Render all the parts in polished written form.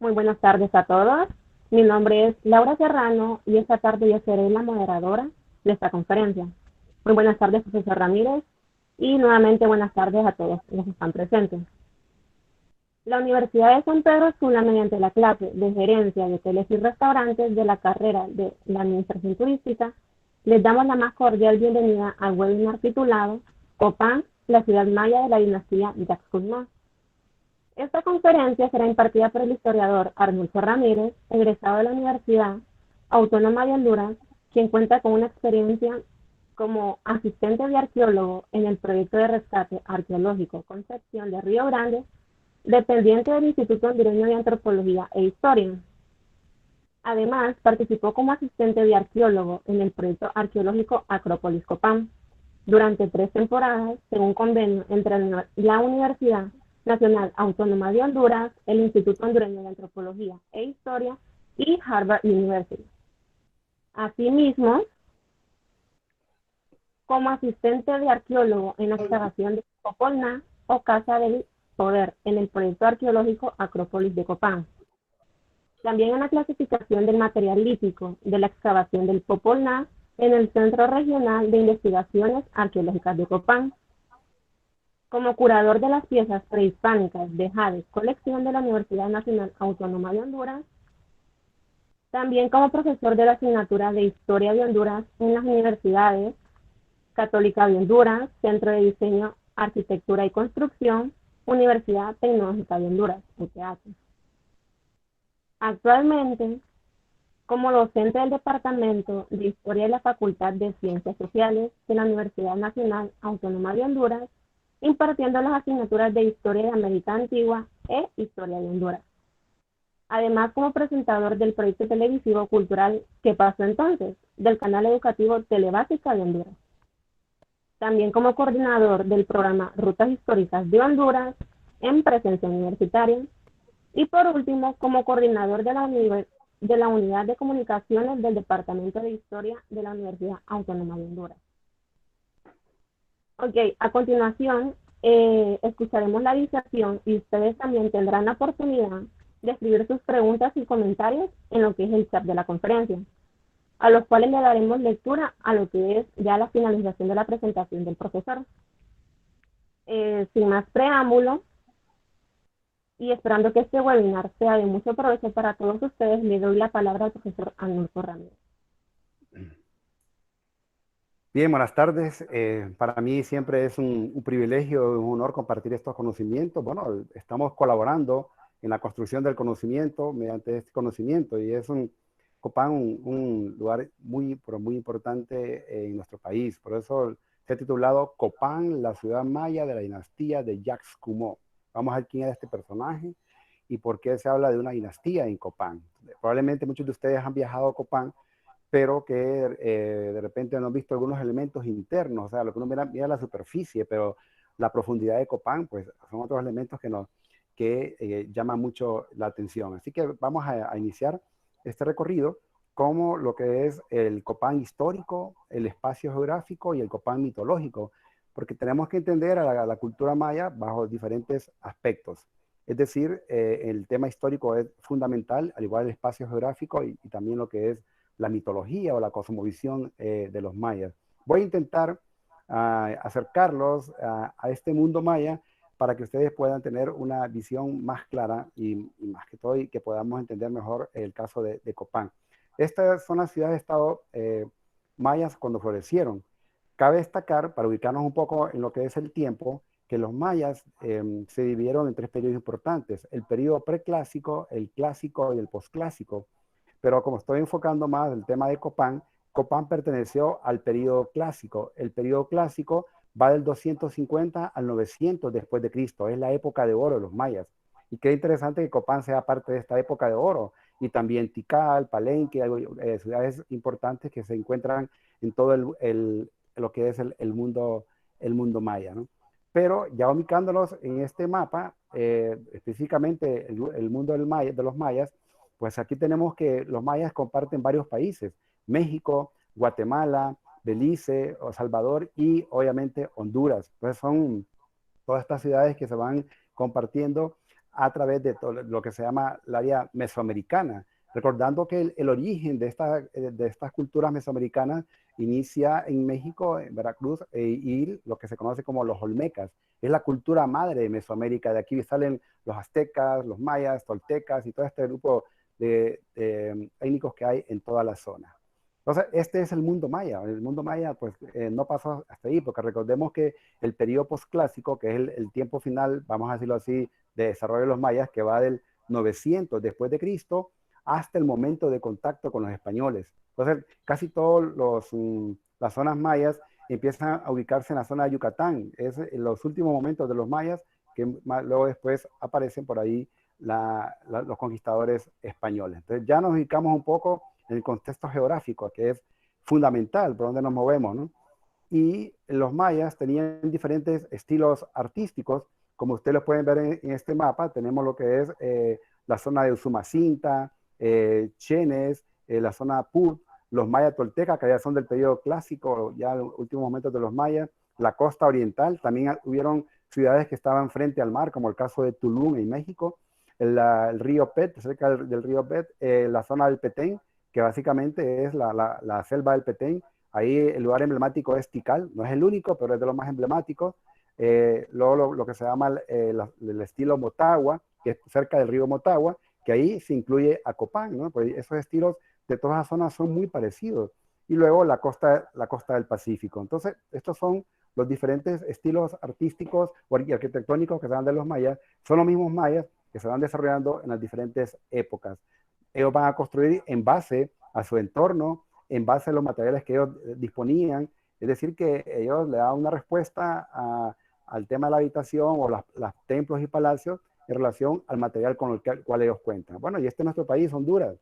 Muy buenas tardes a todos. Mi nombre es Laura Serrano y esta tarde yo seré la moderadora de esta conferencia. Muy buenas tardes, profesor Ramírez, y nuevamente buenas tardes a todos los que están presentes. La Universidad de San Pedro Sula, mediante la clase de Gerencia de Hoteles y Restaurantes de la carrera de la Administración Turística, les damos la más cordial bienvenida al webinar titulado Copán, la ciudad maya de la dinastía Yaxculmá. Esta conferencia será impartida por el historiador Arnulfo Ramírez, egresado de la Universidad Autónoma de Honduras, quien cuenta con una experiencia como asistente de arqueólogo en el proyecto de rescate arqueológico Concepción de Río Grande, dependiente del Instituto Hondureño de Antropología e Historia. Además, participó como asistente de arqueólogo en el proyecto arqueológico Acrópolis Copán durante 3 temporadas, según convenio entre la Universidad Nacional Autónoma de Honduras, el Instituto Hondureño de Antropología e Historia y Harvard University. Asimismo, como asistente de arqueólogo en la excavación de Popolná o Casa del Poder en el proyecto arqueológico Acrópolis de Copán. También en la clasificación del material lítico de la excavación del Popolná en el Centro Regional de Investigaciones Arqueológicas de Copán. Como curador de las piezas prehispánicas de Jade, colección de la Universidad Nacional Autónoma de Honduras. También como profesor de la asignatura de Historia de Honduras en las universidades Católica de Honduras, Centro de Diseño, Arquitectura y Construcción, Universidad Tecnológica de Honduras, UTH. Actualmente, como docente del Departamento de Historia de la Facultad de Ciencias Sociales de la Universidad Nacional Autónoma de Honduras, impartiendo las asignaturas de Historia de América Antigua e Historia de Honduras. Además, como presentador del proyecto televisivo cultural ¿Qué pasó entonces?, del canal educativo Telebásica de Honduras. También como coordinador del programa Rutas Históricas de Honduras en presencia universitaria. Y por último, como coordinador de la Unidad de Comunicaciones del Departamento de Historia de la Universidad Autónoma de Honduras. Ok, a continuación escucharemos la disertación y ustedes también tendrán la oportunidad de escribir sus preguntas y comentarios en lo que es el chat de la conferencia, a los cuales le daremos lectura a lo que es ya la finalización de la presentación del profesor. Sin más preámbulo, y esperando que este webinar sea de mucho provecho para todos ustedes, le doy la palabra al profesor Arnulfo Ramírez. Bien, buenas tardes. Para mí siempre es un privilegio, un honor compartir estos conocimientos. Bueno, estamos colaborando en la construcción del conocimiento mediante este conocimiento y es Copán un lugar muy, pero muy importante en nuestro país. Por eso se ha titulado Copán, la ciudad maya de la dinastía de Yaxcumó. Vamos a ver quién era este personaje y por qué se habla de una dinastía en Copán. Probablemente muchos de ustedes han viajado a Copán, pero que de repente no han visto algunos elementos internos, o sea, lo que uno mira la superficie, pero la profundidad de Copán, pues son otros elementos que llaman mucho la atención. Así que vamos a iniciar este recorrido como lo que es el Copán histórico, el espacio geográfico y el Copán mitológico, porque tenemos que entender a la cultura maya bajo diferentes aspectos. Es decir, el tema histórico es fundamental, al igual el espacio geográfico y también lo que es la mitología o la cosmovisión de los mayas. Voy a intentar acercarlos a este mundo maya para que ustedes puedan tener una visión más clara y más que todo y que podamos entender mejor el caso de Copán. Estas son las ciudades-estado mayas cuando florecieron. Cabe destacar, para ubicarnos un poco en lo que es el tiempo, que los mayas se dividieron en 3 periodos importantes: el periodo preclásico, el clásico y el posclásico. Pero como estoy enfocando más el tema de Copán, Copán perteneció al periodo clásico. El periodo clásico va del 250 al 900 después de Cristo. Es la época de oro de los mayas. Y qué interesante que Copán sea parte de esta época de oro. Y también Tikal, Palenque, ciudades importantes que se encuentran en todo lo que es el mundo maya, ¿no? Pero ya ubicándolos en este mapa, específicamente el mundo de los mayas, pues aquí tenemos que los mayas comparten varios países: México, Guatemala, Belice, El Salvador y obviamente Honduras. Entonces son todas estas ciudades que se van compartiendo a través de todo lo que se llama el área mesoamericana, recordando que el origen de estas culturas mesoamericanas inicia en México, en Veracruz, y lo que se conoce como los olmecas. Es la cultura madre de Mesoamérica. De aquí salen los aztecas, los mayas, toltecas y todo este grupo de étnicos que hay en toda la zona. Entonces, este es el mundo maya. El mundo maya, pues, no pasó hasta ahí, porque recordemos que el periodo postclásico, que es el tiempo final, vamos a decirlo así, de desarrollo de los mayas, que va del 900 después de Cristo hasta el momento de contacto con los españoles. Entonces, casi todas las zonas mayas empiezan a ubicarse en la zona de Yucatán. Es en los últimos momentos de los mayas que luego después aparecen por ahí los conquistadores españoles. Entonces, ya nos ubicamos un poco en el contexto geográfico, que es fundamental por donde nos movemos, ¿no? Y los mayas tenían diferentes estilos artísticos, como ustedes lo pueden ver en este mapa. Tenemos lo que es la zona de Usumacinta, Chenes, la zona Put, los mayas toltecas, que ya son del periodo clásico, ya los últimos momentos de los mayas, la costa oriental. También hubieron ciudades que estaban frente al mar, como el caso de Tulum en México, el río Pet, cerca del río Pet, la zona del Petén, que básicamente es la selva del Petén. Ahí el lugar emblemático es Tikal, no es el único, pero es de los más emblemáticos. Luego lo que se llama el estilo Motagua, que es cerca del río Motagua, que ahí se incluye a Copán, ¿no? Pues esos estilos de todas las zonas son muy parecidos. Y luego la costa del Pacífico. Entonces, estos son los diferentes estilos artísticos y arquitectónicos que se dan de los mayas. Son los mismos mayas que se van desarrollando en las diferentes épocas. Ellos van a construir en base a su entorno, en base a los materiales que ellos disponían. Es decir, que ellos le dan una respuesta al tema de la habitación o los templos y palacios en relación al material con el cual ellos cuentan. Bueno, y este es nuestro país, Honduras,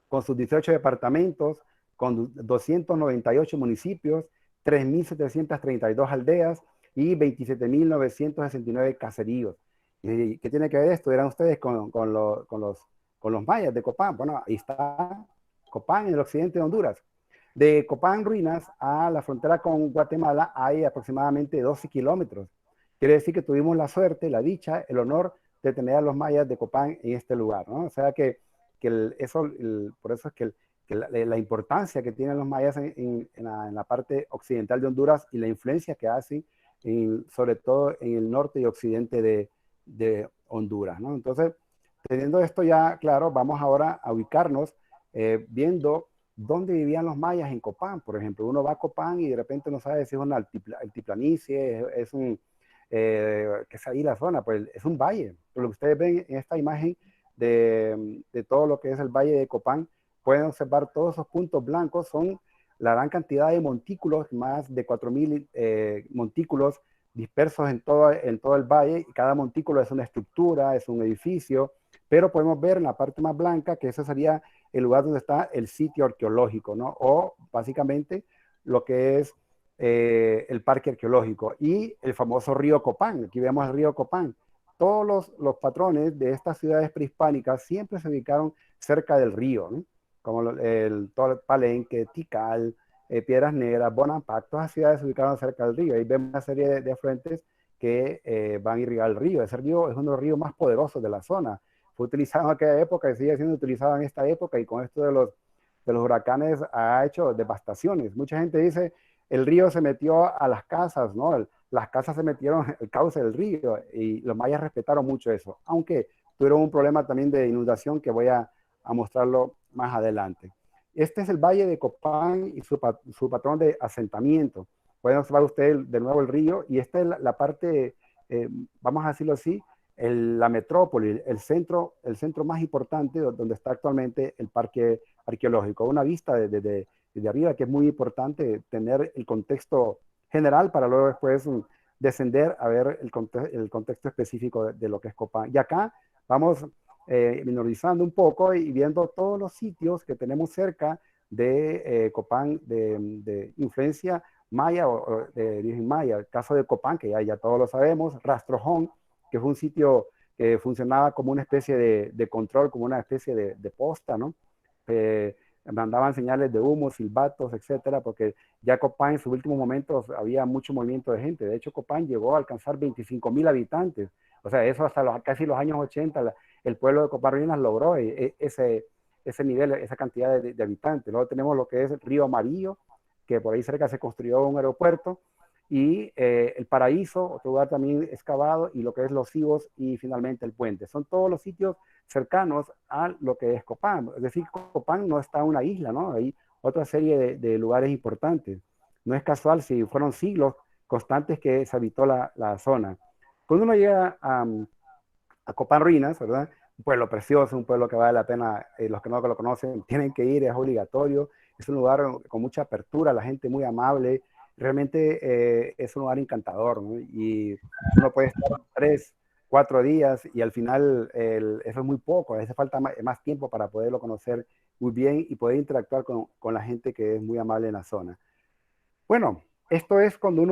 con sus 18 departamentos, con 298 municipios, 3.732 aldeas y 27.969 caseríos. ¿Y qué tiene que ver esto? Eran ustedes con los mayas de Copán. Bueno, ahí está Copán, en el occidente de Honduras. De Copán Ruinas a la frontera con Guatemala hay aproximadamente 12 kilómetros. Quiere decir que tuvimos la suerte, la dicha, el honor de tener a los mayas de Copán en este lugar, ¿no? O sea que por eso es que la importancia que tienen los mayas en la parte occidental de Honduras y la influencia que hacen, sobre todo en el norte y occidente de Honduras, ¿no? Entonces, teniendo esto ya claro, vamos ahora a ubicarnos viendo dónde vivían los mayas en Copán. Por ejemplo, uno va a Copán y de repente no sabe si es una altiplanicie, que es ahí la zona, pues es un valle. Por lo que ustedes ven en esta imagen de todo lo que es el valle de Copán, pueden observar todos esos puntos blancos, son la gran cantidad de montículos, más de 4.000 montículos dispersos en todo el valle, y cada montículo es una estructura, es un edificio, pero podemos ver en la parte más blanca que ese sería el lugar donde está el sitio arqueológico, ¿no? O básicamente lo que es el parque arqueológico y el famoso río Copán. Aquí vemos el río Copán. Todos los patrones de estas ciudades prehispánicas siempre se ubicaron cerca del río, ¿no? Como todo el Palenque, Tikal, Piedras Negras, Bonampak, todas las ciudades se ubicaron cerca del río. Ahí vemos una serie de afluentes que van a irrigar el río. Ese río es uno de los ríos más poderosos de la zona. Fue utilizado en aquella época y sigue siendo utilizado en esta época, y con esto de los huracanes ha hecho devastaciones. Mucha gente dice, el río se metió a las casas, ¿no? Las casas se metieron en el cauce del río, y los mayas respetaron mucho eso, aunque tuvieron un problema también de inundación que voy a mostrarlo más adelante. Este es el Valle de Copán y su patrón de asentamiento. Pueden observar ustedes de nuevo el río, y esta es la parte, vamos a decirlo así, la metrópoli, el centro más importante donde está actualmente el parque arqueológico. Una vista desde arriba que es muy importante tener el contexto general para luego después descender a ver el contexto específico de lo que es Copán. Y acá vamos minorizando un poco y viendo todos los sitios que tenemos cerca de Copán de influencia maya o de origen maya. El caso de Copán, que ya todos lo sabemos, Rastrojón, que fue un sitio que funcionaba como una especie de control, como una especie de posta, ¿no? mandaban señales de humo, silbatos, etcétera, porque ya Copán en sus últimos momentos había mucho movimiento de gente. De hecho, Copán llegó a alcanzar 25.000 habitantes. O sea, eso hasta casi los años 80, el pueblo de Copán Ruinas logró ese nivel, esa cantidad de habitantes. Luego tenemos lo que es Río Amarillo, que por ahí cerca se construyó un aeropuerto, y el Paraíso, otro lugar también excavado, y lo que es Los Cibos y finalmente el Puente. Son todos los sitios cercanos a lo que es Copán. Es decir, Copán no está en una isla, ¿no? Hay otra serie de lugares importantes. No es casual si fueron siglos constantes que se habitó la zona. Cuando uno llega a Copán Ruinas, ¿verdad? Un pueblo precioso, un pueblo que vale la pena, los que no lo conocen tienen que ir, es obligatorio. Es un lugar con mucha apertura, la gente muy amable. Realmente es un lugar encantador, ¿no? Y uno puede estar 3, 4 días y al final eso es muy poco. Hace falta más tiempo para poderlo conocer muy bien y poder interactuar con la gente que es muy amable en la zona. Bueno, esto es cuando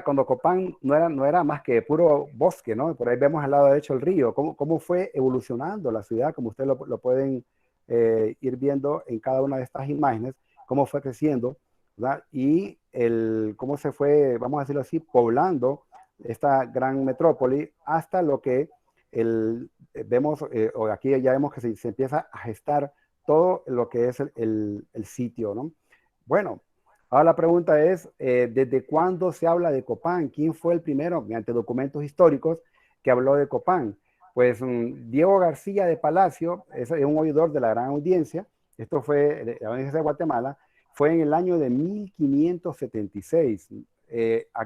cuando Copán no era más que puro bosque, ¿no? Por ahí vemos al lado derecho el río, cómo fue evolucionando la ciudad, como ustedes lo pueden ir viendo en cada una de estas imágenes, cómo fue creciendo, ¿verdad? Y cómo se fue, vamos a decirlo así, poblando esta gran metrópoli hasta lo que vemos, o aquí ya vemos que se empieza a gestar todo lo que es el sitio, ¿no? Bueno, ahora la pregunta es, ¿desde cuándo se habla de Copán? ¿Quién fue el primero, mediante documentos históricos, que habló de Copán? Pues Diego García de Palacio, es un oidor de la gran audiencia, esto fue de la Universidad de Guatemala, fue en el año de 1576.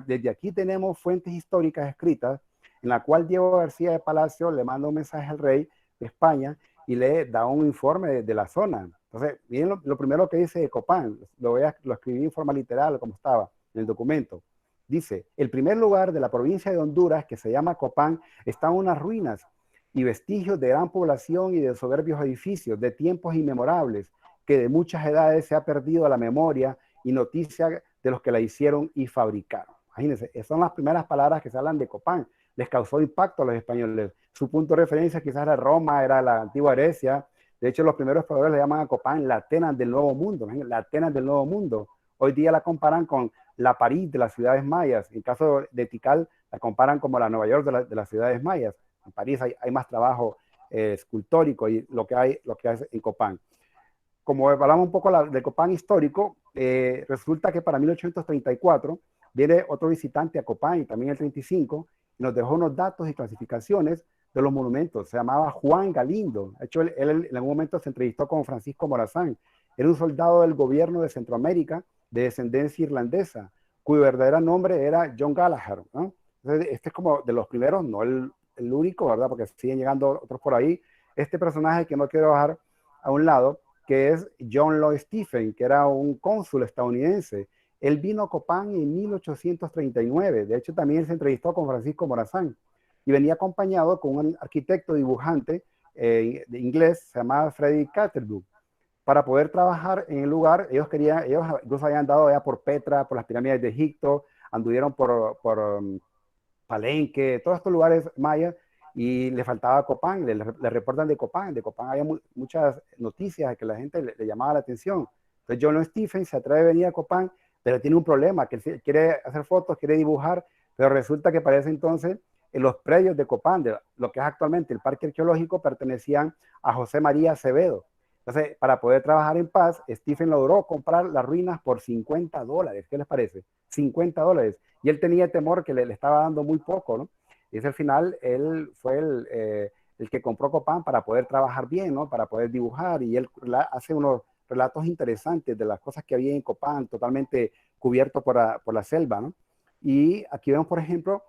Desde aquí tenemos fuentes históricas escritas en la cual Diego García de Palacio le manda un mensaje al rey de España y le da un informe de la zona. Entonces, miren lo primero que dice de Copán, lo escribí en forma literal, como estaba en el documento. Dice, el primer lugar de la provincia de Honduras, que se llama Copán, está en unas ruinas y vestigios de gran población y de soberbios edificios de tiempos inmemorables, que de muchas edades se ha perdido la memoria y noticia de los que la hicieron y fabricaron. Imagínense, esas son las primeras palabras que se hablan de Copán. Les causó impacto a los españoles. Su punto de referencia quizás era Roma, era la antigua Grecia. De hecho, los primeros exploradores le llaman a Copán la Atenas del Nuevo Mundo, la Atenas del Nuevo Mundo. Hoy día la comparan con la París de las ciudades mayas. En caso de Tikal, la comparan como la Nueva York de las ciudades mayas. En París hay más trabajo escultórico y lo que hay en Copán. Como hablamos un poco de Copán histórico, resulta que para 1834 viene otro visitante a Copán y también el 35 y nos dejó unos datos y clasificaciones de los monumentos. Se llamaba Juan Galindo. De hecho, él en algún momento se entrevistó con Francisco Morazán. Era un soldado del gobierno de Centroamérica de descendencia irlandesa, cuyo verdadero nombre era John Gallagher, ¿no? Entonces, este es como de los primeros, no el único, ¿verdad? Porque siguen llegando otros por ahí. Este personaje que no quiero dejar a un lado, que es John Lloyd Stephen, que era un cónsul estadounidense. Él vino a Copán en 1839. De hecho, también se entrevistó con Francisco Morazán y venía acompañado con un arquitecto dibujante de inglés, se llamaba Freddy Catterbook, para poder trabajar en el lugar. Ellos incluso habían dado ya por Petra, por las pirámides de Egipto, anduvieron por Palenque, todos estos lugares mayas, y le faltaba Copán, le reportan de Copán. De Copán había muchas noticias que la gente le llamaba la atención. Entonces John Stephen se atreve a venir a Copán, pero tiene un problema, que él quiere hacer fotos, quiere dibujar, pero resulta que para ese entonces en los predios de Copán, de lo que es actualmente el parque arqueológico, pertenecían a José María Acevedo. Entonces, para poder trabajar en paz, Stephen logró comprar las ruinas por $50. ¿Qué les parece? $50. Y él tenía temor que le estaba dando muy poco, ¿no? Y al final, él fue el que compró Copán para poder trabajar bien, ¿no? Para poder dibujar. Y él hace unos relatos interesantes de las cosas que había en Copán, totalmente cubierto por la selva, ¿no? Y aquí vemos, por ejemplo,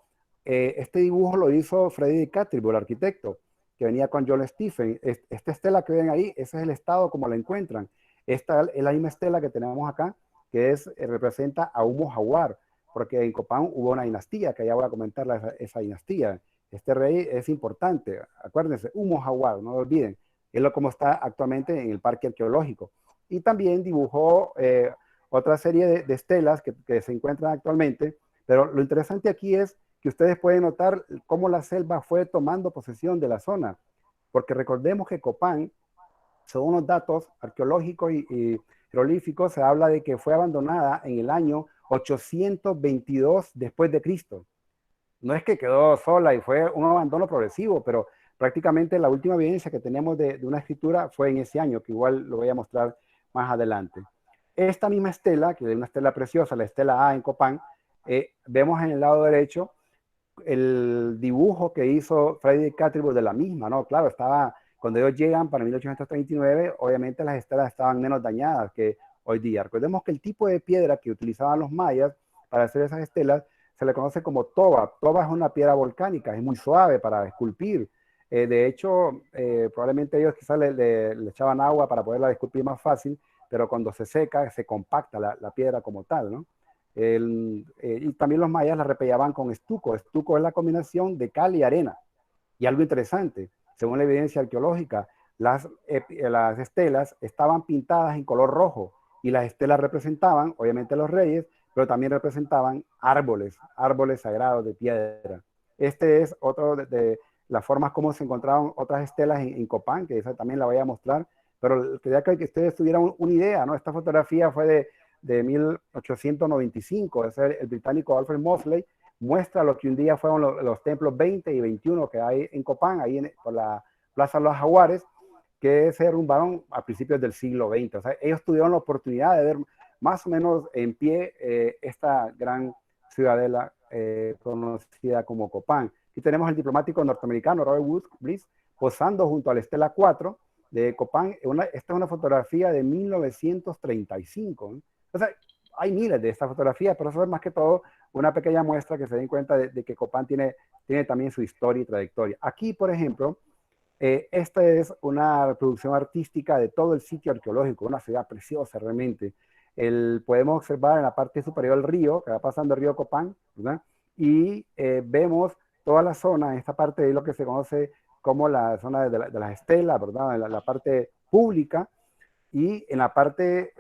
este dibujo lo hizo Freddy Catterbook, el arquitecto, que venía con John Stephen. Esta estela que ven ahí, ese es el estado como la encuentran. Esta es la misma estela que tenemos acá, que representa a Humo Jaguar, porque en Copán hubo una dinastía, que ya voy a comentar esa dinastía. Este rey es importante, acuérdense, Humo Jaguar, no lo olviden, es como está actualmente en el parque arqueológico. Y también dibujó otra serie de estelas que se encuentran actualmente, pero lo interesante aquí es que ustedes pueden notar cómo la selva fue tomando posesión de la zona, porque recordemos que Copán según los datos arqueológicos y jeroglíficos, se habla de que fue abandonada en el año 822 después de Cristo. No es que quedó sola y fue un abandono progresivo, pero prácticamente la última evidencia que tenemos de una escritura fue en ese año, que igual lo voy a mostrar más adelante. Esta misma estela, que es una estela preciosa, la estela A en Copán, vemos en el lado derecho el dibujo que hizo Frederick Catherwood de la misma, ¿no? Claro, estaba, cuando ellos llegan para 1839, obviamente las estelas estaban menos dañadas que hoy día. Recordemos que el tipo de piedra que utilizaban los mayas para hacer esas estelas se le conoce como toba. Toba es una piedra volcánica, es muy suave para esculpir. De hecho, probablemente ellos quizás le echaban agua para poderla esculpir más fácil, pero cuando se seca, se compacta la piedra como tal, ¿no? Y también los mayas la repellaban con estuco. Estuco es la combinación de cal y arena. Y algo interesante, según la evidencia arqueológica, las estelas estaban pintadas en color rojo y las estelas representaban, obviamente, los reyes, pero también representaban árboles sagrados de piedra. Este es otro de las formas como se encontraban otras estelas en Copán, que esa también la voy a mostrar, pero quería que ustedes tuvieran una idea, ¿no? Esta fotografía fue de 1895, es el británico Alfred Mosley, muestra lo que un día fueron los templos 20 y 21 que hay en Copán, ahí por la Plaza de los Jaguares, que se derrumbaron a principios del siglo XX. O sea, ellos tuvieron la oportunidad de ver más o menos en pie esta gran ciudadela conocida como Copán. Aquí tenemos el diplomático norteamericano Robert Woods Bliss posando junto a la Estela 4 de Copán. Esta es una fotografía de 1935, ¿no? O sea, hay miles de estas fotografías, pero eso es más que todo una pequeña muestra que se den cuenta de que Copán tiene también su historia y trayectoria. Aquí, por ejemplo, esta es una reproducción artística de todo el sitio arqueológico, una ciudad preciosa realmente. Podemos observar en la parte superior el río, que va pasando el río Copán, ¿verdad? Y vemos toda la zona, esta parte de lo que se conoce como la zona de las estelas, ¿verdad? La parte pública. Y en la parte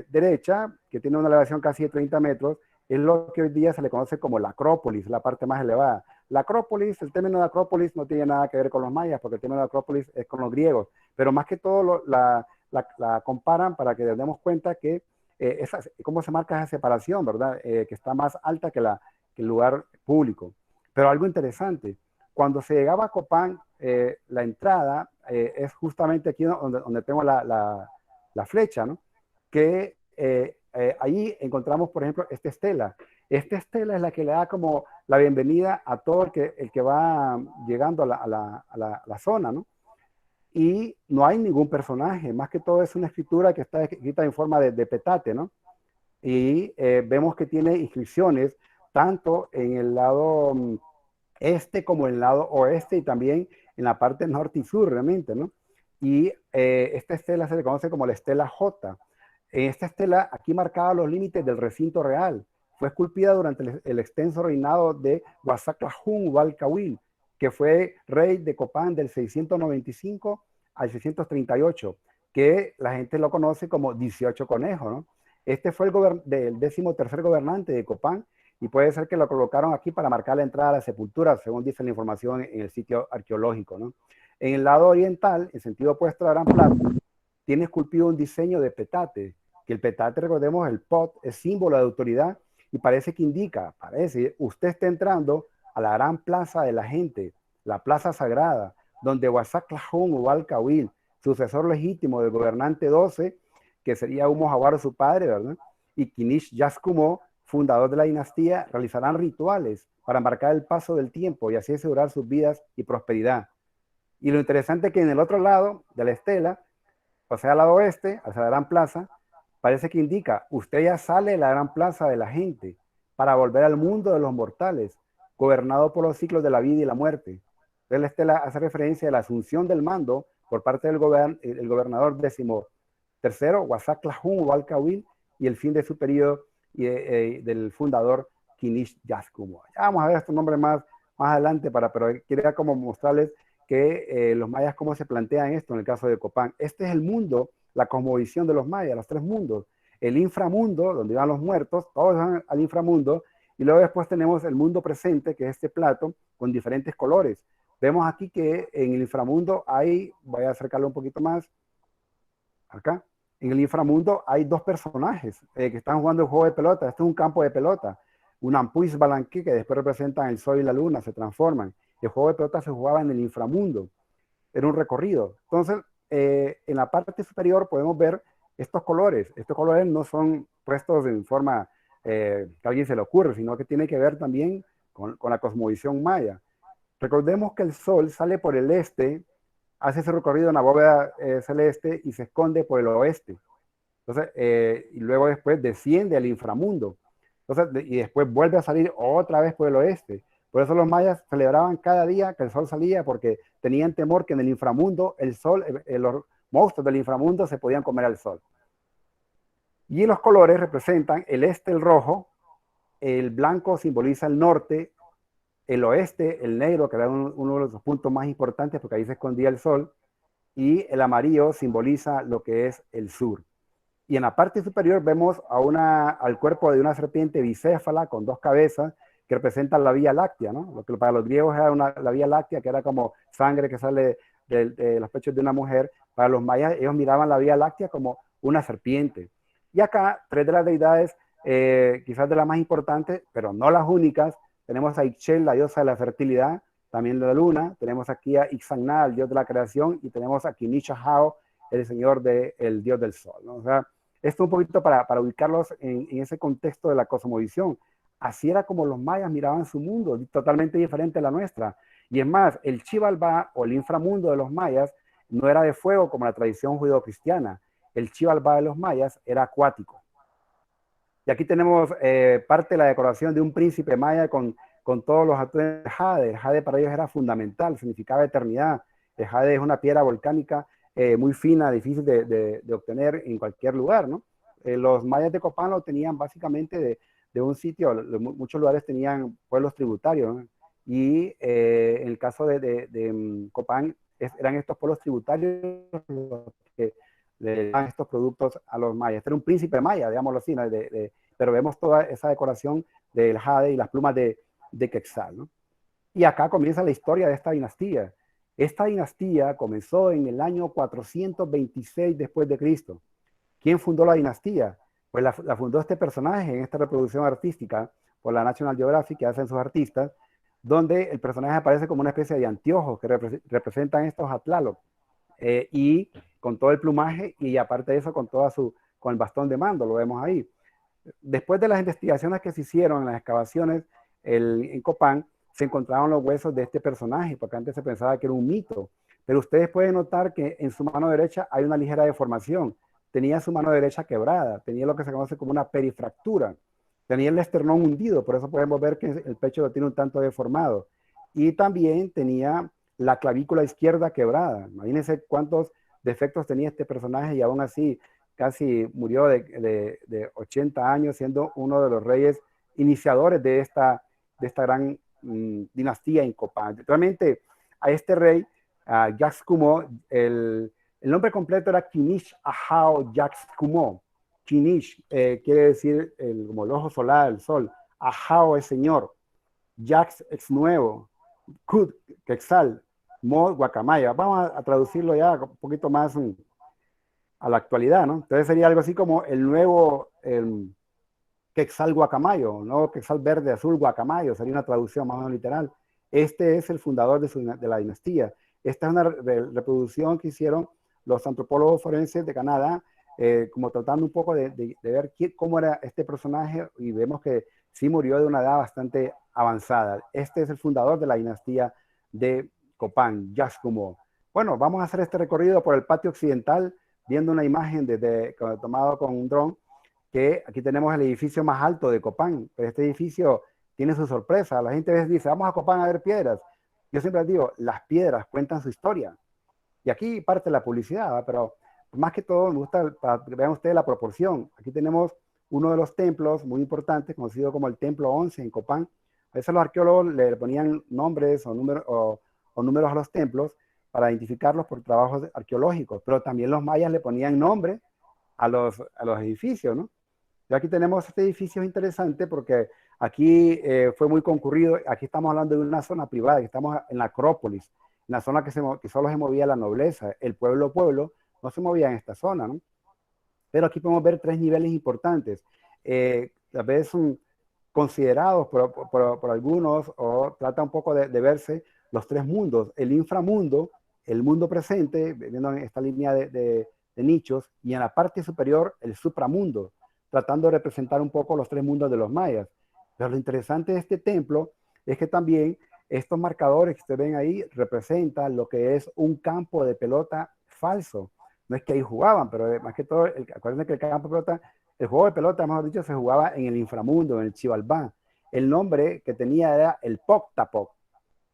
derecha, que tiene una elevación casi de 30 metros, es lo que hoy día se le conoce como la Acrópolis, la parte más elevada. La Acrópolis, el término de Acrópolis no tiene nada que ver con los mayas, porque el término de Acrópolis es con los griegos, pero más que todo la comparan para que nos demos cuenta que cómo se marca esa separación, ¿verdad? Que está más alta que el lugar público. Pero algo interesante, cuando se llegaba a Copán, la entrada es justamente aquí donde tengo la flecha, ¿no? Que ahí encontramos, por ejemplo, esta estela. Esta estela es la que le da como la bienvenida a todo el que va llegando a la zona, ¿no? Y no hay ningún personaje, más que todo es una escritura que está escrita en forma de petate, ¿no? Y vemos que tiene inscripciones tanto en el lado este como en el lado oeste y también en la parte norte y sur realmente, ¿no? Y esta estela se le conoce como la estela J. En esta estela aquí marcaba los límites del recinto real. Fue esculpida durante el extenso reinado de Guazaclajún Hualcahuil, que fue rey de Copán del 695 al 638, que la gente lo conoce como 18 Conejo, ¿no? Este fue el 13º gobernante de Copán y puede ser que lo colocaron aquí para marcar la entrada a la sepultura, según dice la información en el sitio arqueológico, ¿no? En el lado oriental, en sentido opuesto a la Gran Plata, tiene esculpido un diseño de petate, que el petate, recordemos, el pot, es símbolo de autoridad y parece que indica, usted está entrando a la gran plaza de la gente, la plaza sagrada, donde Huazaclajún Hualcahuil, sucesor legítimo del gobernante 12, que sería Humo Jaguaro su padre, ¿verdad? Y Kinish Yaskumó, fundador de la dinastía, realizarán rituales para marcar el paso del tiempo y así asegurar sus vidas y prosperidad. Y lo interesante es que en el otro lado de la estela, o sea, al lado oeste, hacia la gran plaza, parece que indica, usted ya sale de la gran plaza de la gente para volver al mundo de los mortales, gobernado por los ciclos de la vida y la muerte. Entonces la estela hace referencia a la asunción del mando por parte del gobernador 13º, Huazaclajún Hualcahuil, y el fin de su periodo del fundador Kinish Yaskumó. Ya vamos a ver estos nombres más adelante, pero quería como mostrarles que los mayas cómo se plantean esto en el caso de Copán. Este es el mundo, la cosmovisión de los mayas, los tres mundos. El inframundo, donde van los muertos, todos van al inframundo, y luego después tenemos el mundo presente, que es este plato, con diferentes colores. Vemos aquí que en el inframundo hay, voy a acercarlo un poquito más, acá. En el inframundo hay dos personajes que están jugando el juego de pelota. Este es un campo de pelota. Un ampuis balanquí que después representan el sol y la luna, se transforman. El juego de pelota se jugaba en el inframundo. Era un recorrido. Entonces, en la parte superior podemos ver estos colores. Estos colores no son puestos en forma que a alguien se le ocurre, sino que tiene que ver también con la cosmovisión maya. Recordemos que el sol sale por el este, hace ese recorrido en la bóveda celeste y se esconde por el oeste. Entonces, y luego después desciende al inframundo. Entonces, y después vuelve a salir otra vez por el oeste. Por eso los mayas celebraban cada día que el sol salía, porque tenían temor que en el inframundo el sol, los monstruos del inframundo se podían comer al sol. Y los colores representan el este, el rojo, el blanco simboliza el norte, el oeste, el negro, que era uno de los puntos más importantes porque ahí se escondía el sol, y el amarillo simboliza lo que es el sur. Y en la parte superior vemos al cuerpo de una serpiente bicéfala con dos cabezas que representan la Vía Láctea, ¿no? Lo que para los griegos era la Vía Láctea, que era como sangre que sale de los pechos de una mujer. Para los mayas, ellos miraban la Vía Láctea como una serpiente. Y acá, tres de las deidades, quizás de las más importantes, pero no las únicas, tenemos a Ixchel, la diosa de la fertilidad, también de la luna, tenemos aquí a Ixagná, el dios de la creación, y tenemos a Kinishahao, el señor el dios del sol, ¿no? O sea, esto un poquito para ubicarlos en ese contexto de la cosmovisión. Así era como los mayas miraban su mundo, totalmente diferente a la nuestra. Y es más, el Xibalbá o el inframundo de los mayas no era de fuego como la tradición judeocristiana. El Xibalbá de los mayas era acuático. Y aquí tenemos parte de la decoración de un príncipe maya con todos los atuendos de jade. El jade para ellos era fundamental, significaba eternidad. El jade es una piedra volcánica muy fina, difícil de obtener en cualquier lugar, ¿no? Los mayas de Copán lo tenían básicamente de un sitio, muchos lugares tenían pueblos tributarios, ¿no? Y en el caso de Copán, eran estos pueblos tributarios los que le dan estos productos a los mayas. Este era un príncipe maya, digámoslo así, ¿no? Pero vemos toda esa decoración del jade y las plumas de Quetzal, ¿no? Y acá comienza la historia de esta dinastía. Esta dinastía comenzó en el año 426 después de Cristo. ¿Quién fundó la dinastía? Pues la fundó este personaje en esta reproducción artística por la National Geographic que hacen sus artistas, donde el personaje aparece como una especie de anteojos que representan estos Atlaloc, y con todo el plumaje y aparte de eso con el bastón de mando, lo vemos ahí. Después de las investigaciones que se hicieron en las excavaciones en Copán, se encontraron los huesos de este personaje, porque antes se pensaba que era un mito. Pero ustedes pueden notar que en su mano derecha hay una ligera deformación. Tenía su mano derecha quebrada, tenía lo que se conoce como una perifractura, tenía el esternón hundido, por eso podemos ver que el pecho lo tiene un tanto deformado. Y también tenía la clavícula izquierda quebrada. Imagínense cuántos defectos tenía este personaje y aún así casi murió de 80 años siendo uno de los reyes iniciadores de esta gran dinastía en Copán. Realmente a este rey, Yaxcumo, el nombre completo era Kinish Ahau Yaxcumo. Kinish quiere decir como el ojo solar, el sol. Ahau es señor. Yax es nuevo. Kud, Quetzal. Mo, Guacamaya. Vamos a traducirlo ya un poquito más a la actualidad, ¿no? Entonces sería algo así como el nuevo Quetzal Guacamayo, ¿no? Quetzal verde, azul, Guacamayo, sería una traducción más o menos literal. Este es el fundador de la dinastía. Esta es una reproducción que hicieron los antropólogos forenses de Canadá, como tratando un poco de ver cómo era este personaje, y vemos que sí murió de una edad bastante avanzada. Este es el fundador de la dinastía de Copán, Yaxcumo. Bueno, vamos a hacer este recorrido por el patio occidental, viendo una imagen tomado con un dron, que aquí tenemos el edificio más alto de Copán, pero este edificio tiene su sorpresa. La gente dice, vamos a Copán a ver piedras. Yo siempre les digo, las piedras cuentan su historia. Y aquí parte la publicidad, ¿verdad? Pero más que todo me gusta para que vean ustedes la proporción. Aquí tenemos uno de los templos muy importantes, conocido como el Templo 11 en Copán. A veces los arqueólogos le ponían nombres o números a los templos para identificarlos por trabajos arqueológicos, pero también los mayas le ponían nombre a los edificios, ¿no? Y aquí tenemos este edificio interesante porque aquí fue muy concurrido. Aquí estamos hablando de una zona privada, estamos en la Acrópolis, en la zona que solo se movía la nobleza, el pueblo, no se movía en esta zona, ¿no? Pero aquí podemos ver tres niveles importantes. A veces son considerados por algunos, o trata un poco de verse los tres mundos: el inframundo, el mundo presente, viendo en esta línea de nichos, y en la parte superior el supramundo, tratando de representar un poco los tres mundos de los mayas. Pero lo interesante de este templo es que también estos marcadores que ustedes ven ahí representan lo que es un campo de pelota falso. No es que ahí jugaban, pero más que todo, acuérdense que el campo de pelota, el juego de pelota, mejor dicho, se jugaba en el inframundo, en el Xibalbá. El nombre que tenía era el Poctapoc.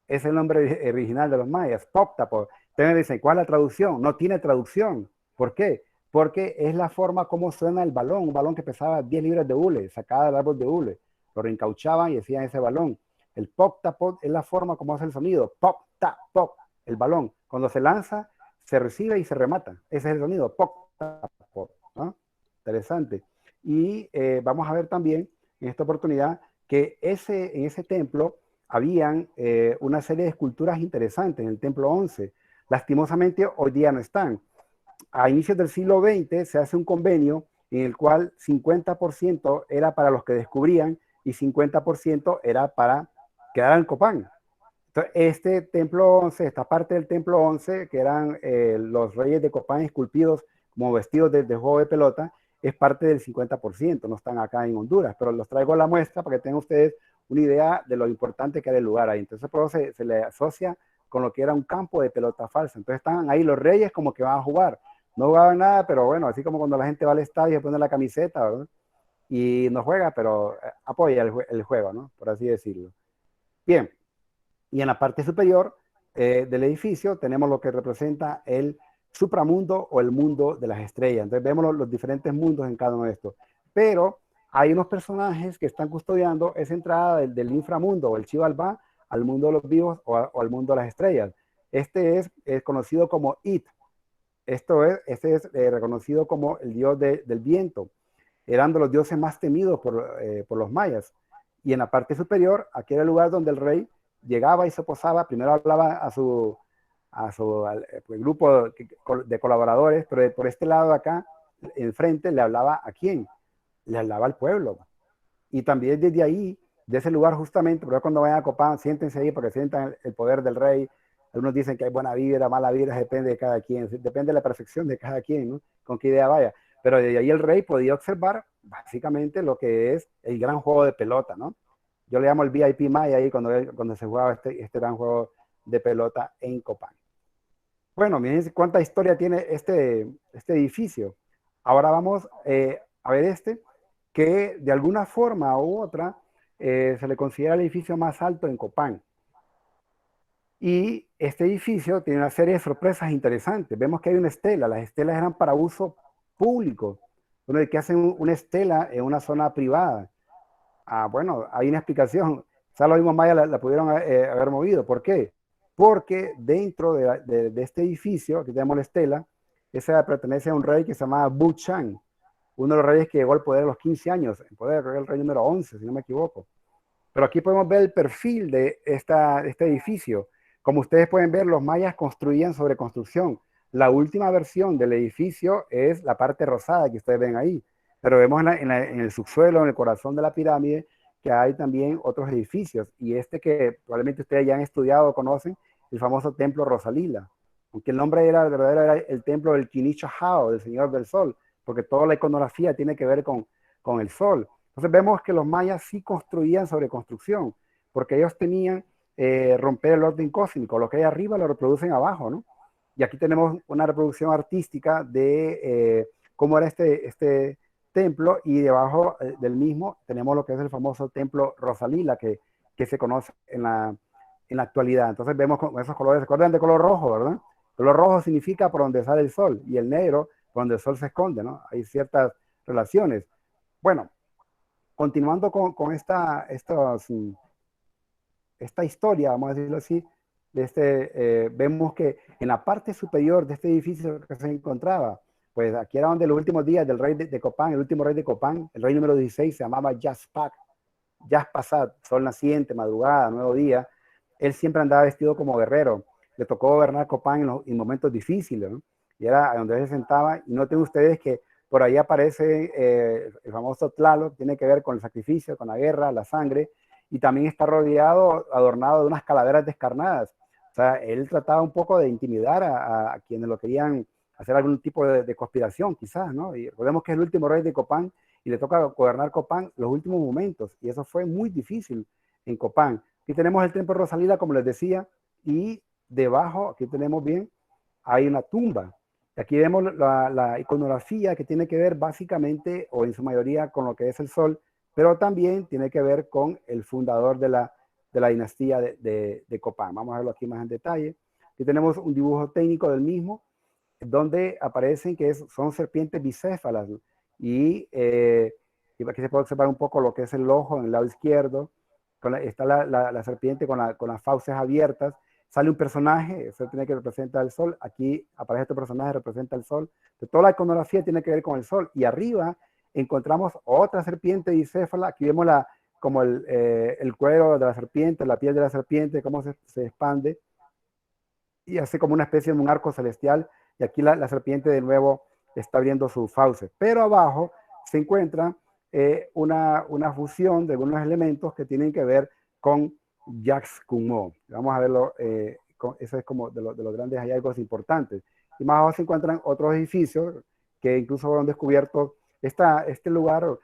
Es el nombre original de los mayas, Poctapoc. Entonces me dicen, ¿cuál es la traducción? No tiene traducción. ¿Por qué? Porque es la forma como suena el balón, un balón que pesaba 10 libras de hule, sacada del árbol de hule. Lo reencauchaban y hacían ese balón. El Poctapoc es la forma como hace el sonido, Poctapoc, el balón. Cuando se lanza, se recibe y se remata. Ese es el sonido, Poctapoc, ¿no? Interesante. Y vamos a ver también en esta oportunidad que en ese templo habían una serie de esculturas interesantes en el templo 11. Lastimosamente hoy día no están. A inicios del siglo XX se hace un convenio en el cual 50% era para los que descubrían y 50% era para quedar en Copán. Entonces, este templo 11, esta parte del templo 11, que eran los reyes de Copán esculpidos como vestidos de juego de pelota, es parte del 50%, no están acá en Honduras, pero los traigo a la muestra para que tengan ustedes una idea de lo importante que era el lugar ahí. Entonces, por eso se le asocia con lo que era un campo de pelota falsa. Entonces, estaban ahí los reyes como que van a jugar. No jugaban nada, pero bueno, así como cuando la gente va al estadio y se pone la camiseta, ¿verdad? Y no juega, pero apoya el juego, ¿no? Por así decirlo. Bien, y en la parte superior del edificio tenemos lo que representa el supramundo o el mundo de las estrellas. Entonces vemos los diferentes mundos en cada uno de estos. Pero hay unos personajes que están custodiando esa entrada del inframundo o el Xibalbá al mundo de los vivos o al mundo de las estrellas. Este es conocido como It. Este es reconocido como el dios del viento. Eran de los dioses más temidos por los mayas. Y en la parte superior, aquí era el lugar donde el rey llegaba y se posaba. Primero hablaba al grupo de colaboradores, pero por este lado de acá, enfrente, le hablaba a quién, le hablaba al pueblo. Y también desde ahí, de ese lugar justamente, pero cuando vayan a Copán, siéntense ahí porque sientan el poder del rey. Algunos dicen que hay buena vibra, mala vibra, depende de cada quien, depende de la perfección de cada quien, ¿no? Con qué idea vaya. Pero desde ahí el rey podía observar básicamente lo que es el gran juego de pelota, ¿no? Yo le llamo el VIP Maya ahí cuando se jugaba este gran juego de pelota en Copán. Bueno, miren cuánta historia tiene este edificio. Ahora vamos a ver que de alguna forma u otra se le considera el edificio más alto en Copán. Y este edificio tiene una serie de sorpresas interesantes. Vemos que hay una estela. Las estelas eran para uso público. Bueno, de que hacen una estela en una zona privada. Bueno, hay una explicación. Quizás los mismos mayas la pudieron haber movido. ¿Por qué? Porque dentro de este edificio, aquí tenemos la estela, esa pertenece a un rey que se llamaba Bu Chan, uno de los reyes que llegó al poder a los 15 años, el poder, creo que el rey número 11, si no me equivoco. Pero aquí podemos ver el perfil de este edificio. Como ustedes pueden ver, los mayas construían sobre construcción. La última versión del edificio es la parte rosada que ustedes ven ahí. Pero vemos en el subsuelo, en el corazón de la pirámide, que hay también otros edificios. Y este que probablemente ustedes ya han estudiado o conocen, el famoso templo Rosalila. Aunque el nombre verdadero era el templo del Quinicho Hao, del Señor del Sol, porque toda la iconografía tiene que ver con el sol. Entonces vemos que los mayas sí construían sobre construcción, porque ellos tenían romper el orden cósmico, lo que hay arriba lo reproducen abajo, ¿no? Y aquí tenemos una reproducción artística de cómo era este templo, y debajo del mismo tenemos lo que es el famoso templo Rosalila, que se conoce en la actualidad. Entonces vemos con esos colores, recuerdan de color rojo, ¿verdad? El color rojo significa por donde sale el sol, y el negro por donde el sol se esconde, ¿no? Hay ciertas relaciones. Bueno, continuando con esta historia, vamos a decirlo así, vemos que en la parte superior de este edificio que se encontraba, pues aquí era donde los últimos días del rey de Copán, el último rey de Copán, el rey número 16, se llamaba Yazpac, Yazpasat, sol naciente, madrugada, nuevo día. Él siempre andaba vestido como guerrero. Le tocó gobernar Copán en momentos difíciles, ¿no? y era donde él se sentaba. Y noten ustedes que por ahí aparece el famoso Tlaloc, tiene que ver con el sacrificio, con la guerra, la sangre, y también está rodeado, adornado de unas calaveras descarnadas. O sea, él trataba un poco de intimidar a quienes lo querían hacer algún tipo de conspiración, quizás, ¿no? Y recordemos que es el último rey de Copán y le toca gobernar Copán los últimos momentos, y eso fue muy difícil en Copán. Aquí tenemos el templo de Rosalila, como les decía, y debajo, aquí tenemos bien, hay una tumba. Aquí vemos la iconografía que tiene que ver básicamente, o en su mayoría, con lo que es el sol, pero también tiene que ver con el fundador de la dinastía de Copán. Vamos a verlo aquí más en detalle. Aquí tenemos un dibujo técnico del mismo, donde aparecen que son serpientes bicéfalas, y aquí se puede observar un poco lo que es el ojo en el lado izquierdo, está la serpiente con las fauces abiertas, sale un personaje, eso tiene que representar el sol, aquí aparece este personaje, representa el sol, de toda la iconografía tiene que ver con el sol, y arriba encontramos otra serpiente bicéfala, aquí vemos como el cuero de la serpiente, la piel de la serpiente, cómo se expande, y hace como una especie de un arco celestial, y aquí la serpiente de nuevo está abriendo sus fauces. Pero abajo se encuentra una fusión de algunos elementos que tienen que ver con Jacques Cumont. Vamos a verlo, eso es como de los grandes hallazgos importantes. Y más abajo se encuentran otros edificios que incluso fueron descubiertos. Este lugar o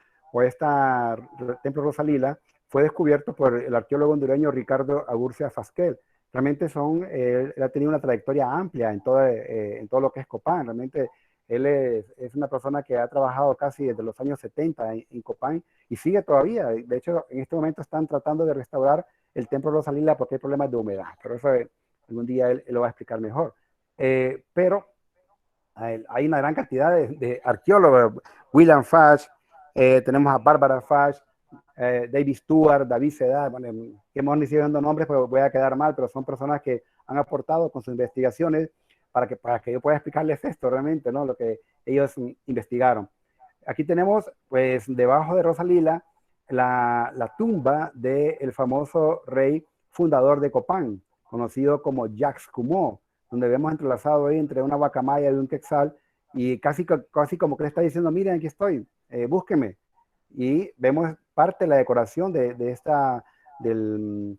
templo Rosalila fue descubierto por el arqueólogo hondureño Ricardo Agurcia Fasquel. Realmente él ha tenido una trayectoria amplia en todo lo que es Copán. Realmente él es una persona que ha trabajado casi desde los años 70 en Copán y sigue todavía. De hecho, en este momento están tratando de restaurar el templo Rosalila porque hay problemas de humedad, pero eso algún día él lo va a explicar mejor. Pero hay una gran cantidad de arqueólogos, William Fash, tenemos a Bárbara Fash, David Stewart, David Sedar, bueno, que hemos iniciado dando nombres, pero voy a quedar mal, pero son personas que han aportado con sus investigaciones para que yo pueda explicarles esto realmente, ¿no? Lo que ellos investigaron. Aquí tenemos, pues, debajo de Rosalila, la tumba del famoso rey fundador de Copán, conocido como Jacques Cumont, donde vemos entrelazado ahí entre una guacamaya y un quetzal, y casi como que le está diciendo, miren, aquí estoy, búsqueme. Y vemos parte de la decoración del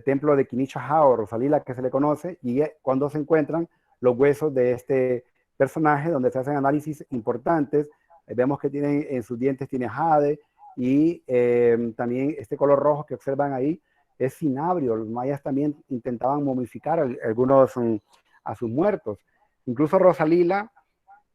templo de Quinichajá o Rosalila, que se le conoce, y cuando se encuentran los huesos de este personaje, donde se hacen análisis importantes, vemos que en sus dientes tiene jade, y también este color rojo que observan ahí es cinabrio. Los mayas también intentaban momificar algunos a sus muertos. Incluso Rosalila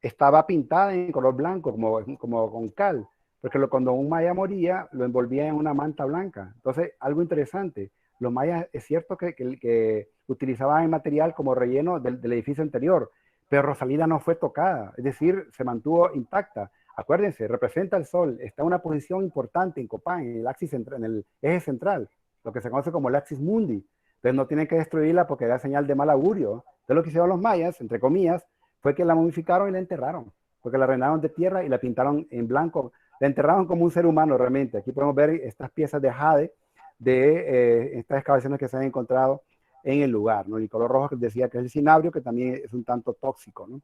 estaba pintada en color blanco, como con cal, porque cuando un maya moría, lo envolvía en una manta blanca. Entonces, algo interesante, los mayas es cierto que utilizaban el material como relleno del edificio anterior, pero Rosalila no fue tocada, es decir, se mantuvo intacta. Acuérdense, representa el sol, está en una posición importante en Copán, en el eje central, lo que se conoce como el axis mundi. Entonces no tienen que destruirla porque da señal de mal augurio. Entonces lo que hicieron los mayas, entre comillas, fue que la momificaron y la enterraron, porque la rellenaron de tierra y la pintaron en blanco. La enterraron como un ser humano realmente. Aquí podemos ver estas piezas de jade de estas excavaciones que se han encontrado en el lugar, ¿no? El color rojo que decía que es el cinabrio, que también es un tanto tóxico, ¿no?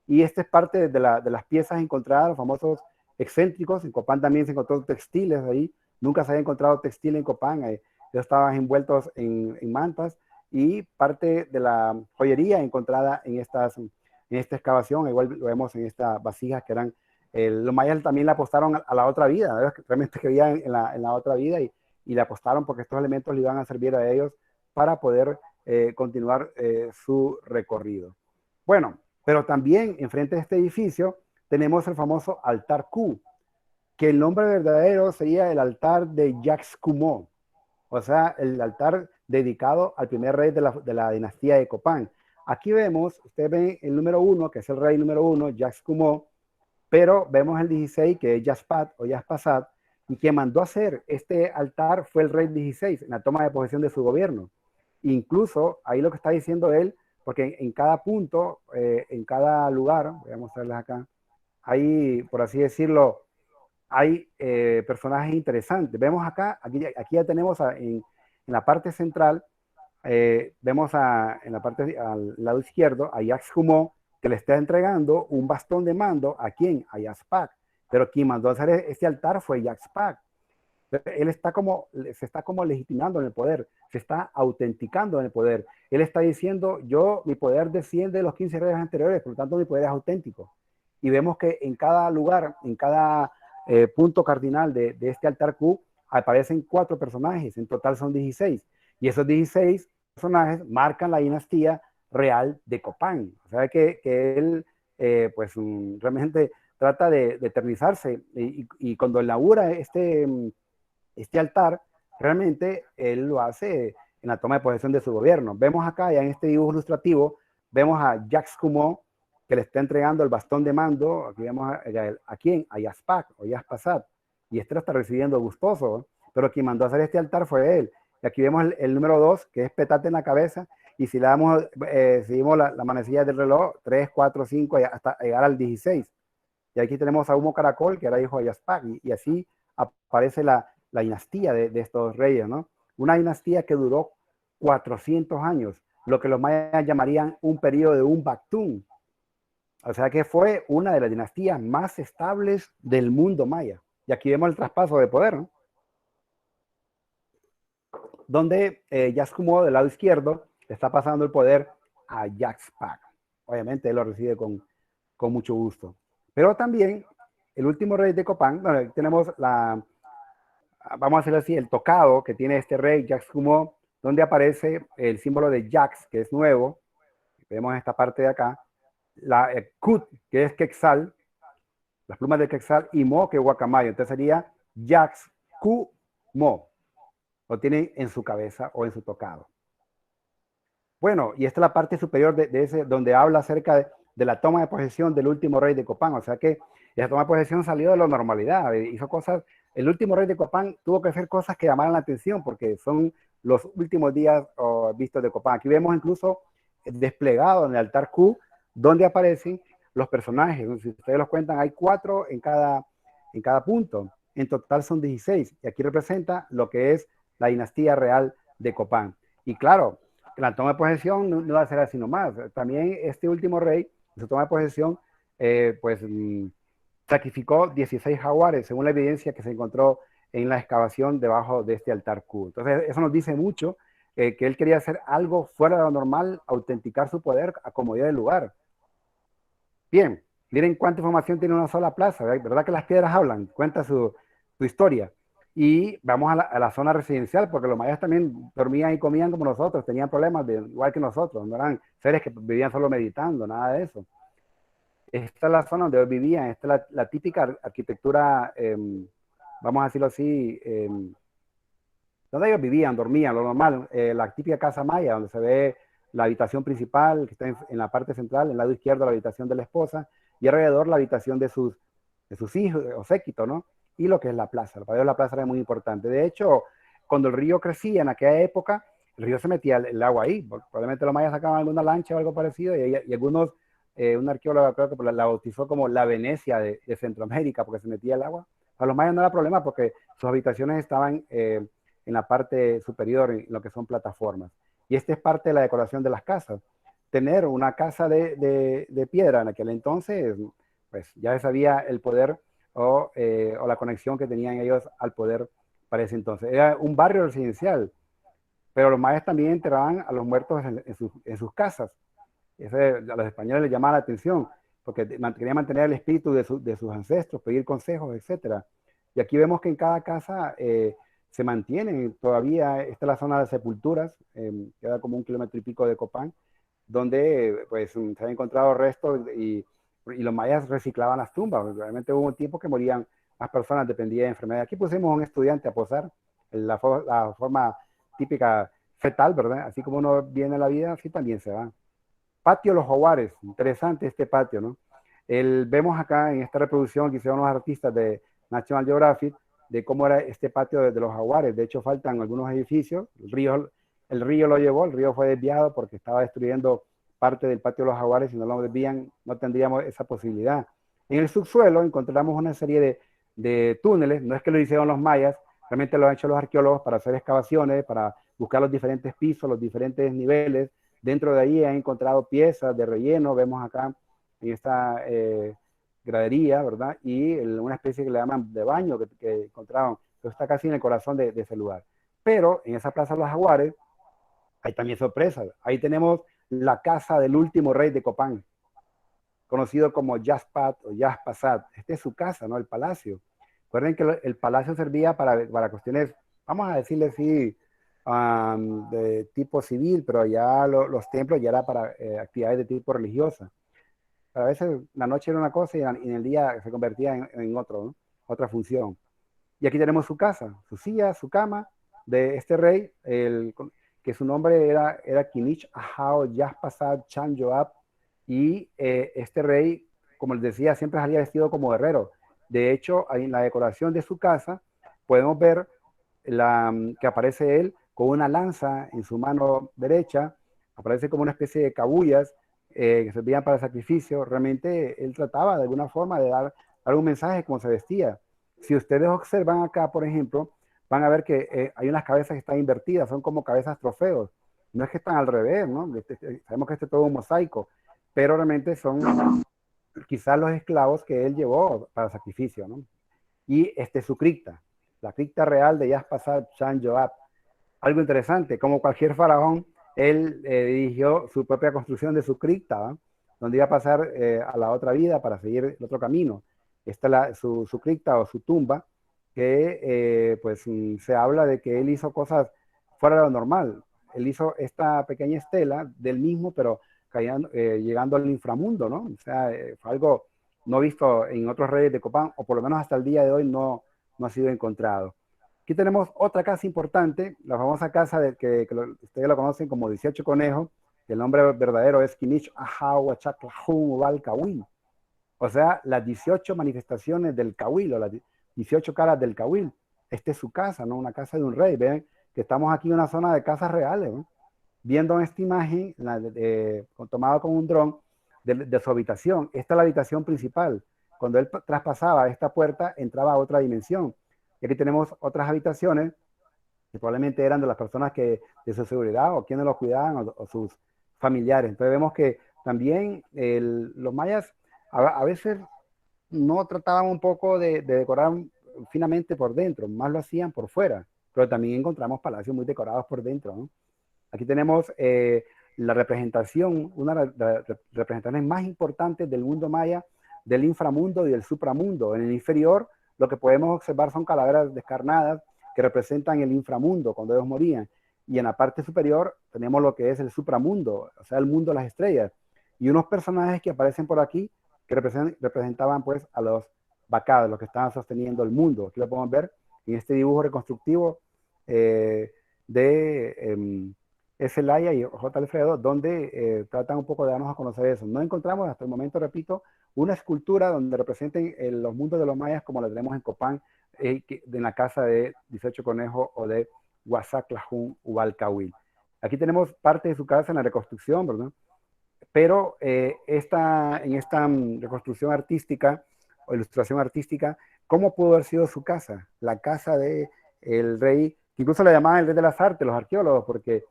Y esta es parte de las piezas encontradas, los famosos excéntricos. En Copán también se encontró textiles ahí. Nunca se había encontrado textil en Copán. Ellos estaban envueltos en mantas, y parte de la joyería encontrada en esta excavación, igual lo vemos en estas vasijas que eran, los mayas también le apostaron a la otra vida, ¿verdad? Realmente creían en la otra vida, y le apostaron porque estos elementos le iban a servir a ellos para poder continuar su recorrido. Bueno, pero también enfrente de este edificio tenemos el famoso altar Q, que el nombre verdadero sería el altar de Jacques Cumont, o sea, el altar dedicado al primer rey de la dinastía de Copán. Aquí vemos, usted ve el número 1, que es el rey número 1, Jacques Cumont, pero vemos el 16, que es Jaspat o Jaspasat, y quien mandó a hacer este altar fue el rey 16 en la toma de posesión de su gobierno. Incluso ahí lo que está diciendo él, porque en cada punto, en cada lugar, voy a mostrarles acá, hay, por así decirlo, hay personajes interesantes. Vemos acá, aquí ya tenemos en la parte central, vemos al lado izquierdo a Jacques Cumont que le está entregando un bastón de mando a quién, a Yaxpac. Pero quien mandó a hacer este altar fue Yaxpac. Él se está como legitimando en el poder, se está autenticando en el poder. Él está diciendo, mi poder desciende de los 15 reyes anteriores, por lo tanto mi poder es auténtico. Y vemos que en cada lugar, en cada punto cardinal de este altar Q, aparecen 4 personajes, en total son 16. Y esos 16 personajes marcan la dinastía real de Copán. O sea que él, realmente trata de eternizarse. Y cuando inaugura este altar, realmente él lo hace en la toma de posesión de su gobierno. Vemos acá, ya en este dibujo ilustrativo, vemos a Jacques Comeau, que le está entregando el bastón de mando. Aquí vemos a quién, a Yaxpac o Yaxpasat, y este lo está recibiendo gustoso, pero quien mandó a hacer este altar fue él. Y aquí vemos el número 2, que es petate en la cabeza, y si le damos, seguimos la manecilla del reloj, 3, 4, 5, hasta llegar al 16. Y aquí tenemos a Humo Caracol, que era hijo de Yaxpac, y así aparece la dinastía de estos reyes, ¿no? Una dinastía que duró 400 años, lo que los mayas llamarían un periodo de un Bactún. O sea que fue una de las dinastías más estables del mundo maya. Y aquí vemos el traspaso de poder, ¿no? Donde Yaxcumo, del lado izquierdo, está pasando el poder a Yaxpac. Obviamente él lo recibe con mucho gusto. Pero también el último rey de Copán, bueno, tenemos vamos a hacerlo así, el tocado que tiene este rey, Yaxcumo, donde aparece el símbolo de Yax, que es nuevo. Vemos esta parte de acá. La Kut, que es Quetzal, las plumas de Quetzal, y Mo, que es guacamayo. Entonces sería Yaxcumo. Lo tiene en su cabeza o en su tocado. Bueno, y esta es la parte superior de ese, donde habla acerca de la toma de posesión del último rey de Copán. O sea que esa toma de posesión salió de la normalidad. Hizo cosas, el último rey de Copán tuvo que hacer cosas que llamaran la atención porque son los últimos días vistos de Copán. Aquí vemos incluso desplegado en el altar Q, donde aparecen los personajes. Si ustedes los cuentan, hay 4 en cada punto. En total son 16. Y aquí representa lo que es la dinastía real de Copán. Y claro, la toma de posesión no va a ser así nomás. También este último rey, en su toma de posesión, sacrificó 16 jaguares, según la evidencia que se encontró en la excavación debajo de este altar Q. Entonces, eso nos dice mucho que él quería hacer algo fuera de lo normal, autenticar su poder a comodidad del lugar. Bien, miren cuánta información tiene una sola plaza, ¿verdad que las piedras hablan? Cuenta su historia. Y vamos a la zona residencial, porque los mayas también dormían y comían como nosotros, tenían problemas igual que nosotros, no eran seres que vivían solo meditando, nada de eso. Esta es la zona donde vivían, esta es la típica arquitectura, vamos a decirlo así, donde ellos vivían, dormían, lo normal, la típica casa maya, donde se ve la habitación principal, que está en la parte central, en el lado izquierdo la habitación de la esposa, y alrededor la habitación de sus hijos, o séquito, ¿no? Y lo que es la plaza. El patio de la plaza era muy importante. De hecho, cuando el río crecía en aquella época, el río se metía el agua ahí. Probablemente los mayas sacaban alguna lancha o algo parecido, y algunos, un arqueólogo creo que la bautizó como la Venecia de Centroamérica, porque se metía el agua. Para los mayas no era problema, porque sus habitaciones estaban en la parte superior, en lo que son plataformas. Y esta es parte de la decoración de las casas. Tener una casa de piedra en aquel entonces, pues ya se sabía el poder o la conexión que tenían ellos al poder para ese entonces. Era un barrio residencial, pero los mayas también enterraban a los muertos en sus casas. Eso a los españoles les llamaba la atención, porque querían mantener el espíritu de sus ancestros, pedir consejos, etc. Y aquí vemos que en cada casa se mantienen todavía. Esta es la zona de sepulturas, queda como 1,5 kilómetros de Copán, donde pues se han encontrado restos y los mayas reciclaban las tumbas. Realmente hubo un tiempo que morían más personas, dependía de enfermedad. Aquí pusimos a un estudiante a posar, la forma típica fetal, ¿verdad? Así como uno viene a la vida, así también se va. Patio Los Jaguares, interesante este patio, ¿no? Vemos acá en esta reproducción que hicieron los artistas de National Geographic de cómo era este patio de los Jaguares. De hecho, faltan algunos edificios. El río lo llevó, el río fue desviado porque estaba destruyendo parte del patio de los Jaguares. Si no lo desvían, no tendríamos esa posibilidad. En el subsuelo encontramos una serie de túneles. No es que lo hicieron los mayas, realmente lo han hecho los arqueólogos para hacer excavaciones, para buscar los diferentes pisos, los diferentes niveles. Dentro de ahí han encontrado piezas de relleno. Vemos acá en esta gradería, ¿verdad? Y una especie que le llaman de baño que encontraron. Eso está casi en el corazón de ese lugar. Pero en esa Plaza de los Jaguares hay también sorpresas. Ahí tenemos la casa del último rey de Copán, conocido como Yazpat o Yazpasat. Esta es su casa, ¿no? El palacio. Recuerden que el palacio servía para cuestiones, vamos a decirle así, de tipo civil, pero ya los templos ya era para actividades de tipo religiosa. A veces la noche era una cosa y en el día se convertía en otro, ¿no? Otra función. Y aquí tenemos su casa, su silla, su cama de este rey, que su nombre era Kinich Ahao Yaspasad Chan Joab. Y este rey, como les decía, siempre salía vestido como guerrero. De hecho, en la decoración de su casa podemos ver que aparece él con una lanza en su mano derecha, aparece como una especie de cabullas que servían para sacrificio. Realmente él trataba de alguna forma de dar algún mensaje como se vestía. Si ustedes observan acá, por ejemplo, van a ver que hay unas cabezas que están invertidas, son como cabezas trofeos. No es que están al revés, ¿no? Sabemos que este es todo un mosaico, pero realmente son quizás los esclavos que él llevó para sacrificio, ¿no? Y su cripta, la cripta real de Yaspasad Chan Joab. Algo interesante, como cualquier faraón, él dirigió su propia construcción de su cripta, ¿va? Donde iba a pasar a la otra vida para seguir el otro camino. Esta es su cripta o su tumba, que pues se habla de que él hizo cosas fuera de lo normal. Él hizo esta pequeña estela del mismo, pero llegando al inframundo, ¿no? O sea, fue algo no visto en otros reyes de Copán, o por lo menos hasta el día de hoy no ha sido encontrado. Aquí tenemos otra casa importante, la famosa casa que ustedes lo conocen como 18 Conejos, que el nombre verdadero es Kinich Ahahuachaklahun Ubal Kawil. O sea, las 18 manifestaciones del Kawil, o las 18 caras del Kawil. Esta es su casa, ¿no? Una casa de un rey. Ven que estamos aquí en una zona de casas reales, ¿no? Viendo esta imagen tomada con un dron de su habitación. Esta es la habitación principal. Cuando él traspasaba esta puerta, entraba a otra dimensión. Y aquí tenemos otras habitaciones que probablemente eran de las personas de su seguridad o quienes los cuidaban o sus familiares. Entonces vemos que también los mayas a veces no trataban un poco de decorar finamente por dentro, más lo hacían por fuera, pero también encontramos palacios muy decorados por dentro, ¿no? Aquí tenemos la representación, una de las representaciones más importantes del mundo maya, del inframundo y del supramundo. En el inferior, lo que podemos observar son calaveras descarnadas que representan el inframundo cuando ellos morían. Y en la parte superior tenemos lo que es el supramundo, o sea, el mundo de las estrellas. Y unos personajes que aparecen por aquí que representaban pues a los Bacad, los que estaban sosteniendo el mundo. Aquí lo podemos ver en este dibujo reconstructivo de Celaya y J. Alfredo, donde tratan un poco de darnos a conocer eso. No encontramos hasta el momento, repito, una escultura donde representen los mundos de los mayas como la tenemos en Copán, en la casa de 18 Conejos o de Huazaclajún Ubalcahuil. Aquí tenemos parte de su casa en la reconstrucción, ¿verdad? Pero en esta reconstrucción artística o ilustración artística, ¿cómo pudo haber sido su casa? La casa del rey, que incluso le llamaban el rey de las artes, los arqueólogos, porque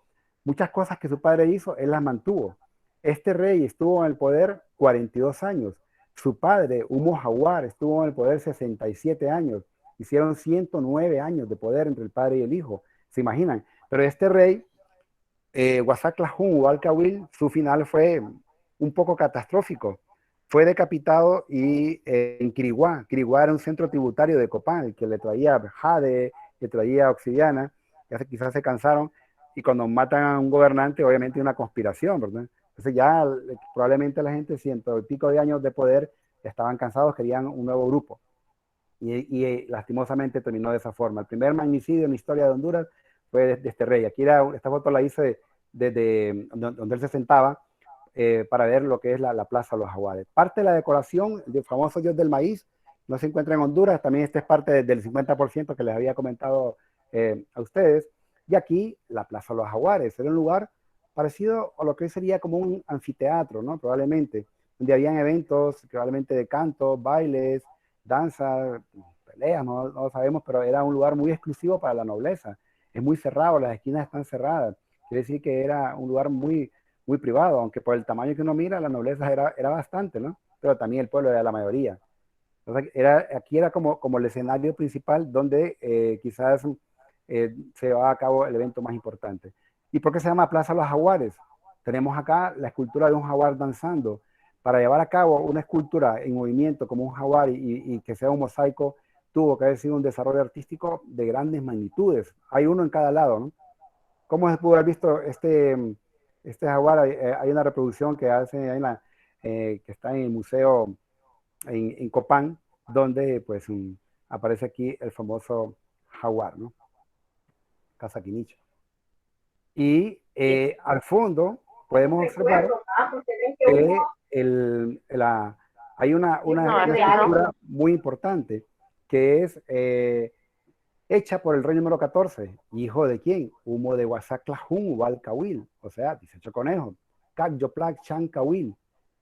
muchas cosas que su padre hizo, él las mantuvo. Este rey estuvo en el poder 42 años. Su padre, Humo Jaguar, estuvo en el poder 67 años. Hicieron 109 años de poder entre el padre y el hijo. ¿Se imaginan? Pero este rey, Huazaclajún Ubalcahuil, su final fue un poco catastrófico. Fue decapitado y en Quiriguá. Quiriguá era un centro tributario de Copán, que le traía jade, le traía obsidiana, que quizás se cansaron, y cuando matan a un gobernante, obviamente hay una conspiración, ¿verdad? Entonces ya probablemente la gente, ciento y pico de años de poder, estaban cansados, querían un nuevo grupo. Y lastimosamente terminó de esa forma. El primer magnicidio en la historia de Honduras fue de este rey. Aquí esta foto la hice desde donde él se sentaba para ver lo que es la Plaza de los Jaguares. Parte de la decoración del famoso dios del maíz no se encuentra en Honduras, también esta es parte del 50% que les había comentado a ustedes. Y aquí la Plaza de los Jaguares era un lugar parecido a lo que sería como un anfiteatro, ¿no? Probablemente, donde habían eventos probablemente de canto, bailes, danza, peleas, no lo sabemos, pero era un lugar muy exclusivo para la nobleza. Es muy cerrado, las esquinas están cerradas. Quiere decir que era un lugar muy, muy privado, aunque por el tamaño que uno mira, la nobleza era bastante, ¿no? Pero también el pueblo era la mayoría. Entonces, aquí era como el escenario principal donde quizás se llevaba a cabo el evento más importante. ¿Y por qué se llama Plaza Los Jaguares? Tenemos acá la escultura de un jaguar danzando. Para llevar a cabo una escultura en movimiento como un jaguar y que sea un mosaico, tuvo que haber sido un desarrollo artístico de grandes magnitudes. Hay uno en cada lado, ¿no? ¿Cómo se pudo haber visto este jaguar? Hay una reproducción que hace ahí que está en el museo en Copán, donde pues aparece aquí el famoso jaguar, ¿no? Casa Quinicho. Y al fondo podemos observar que hay una estructura muy importante que es hecha por el rey número 14. ¿Hijo de quién? Humo de Huazaclajún, Ubalcahuil, o sea, 18 conejos. Cacyoplac Chancawil.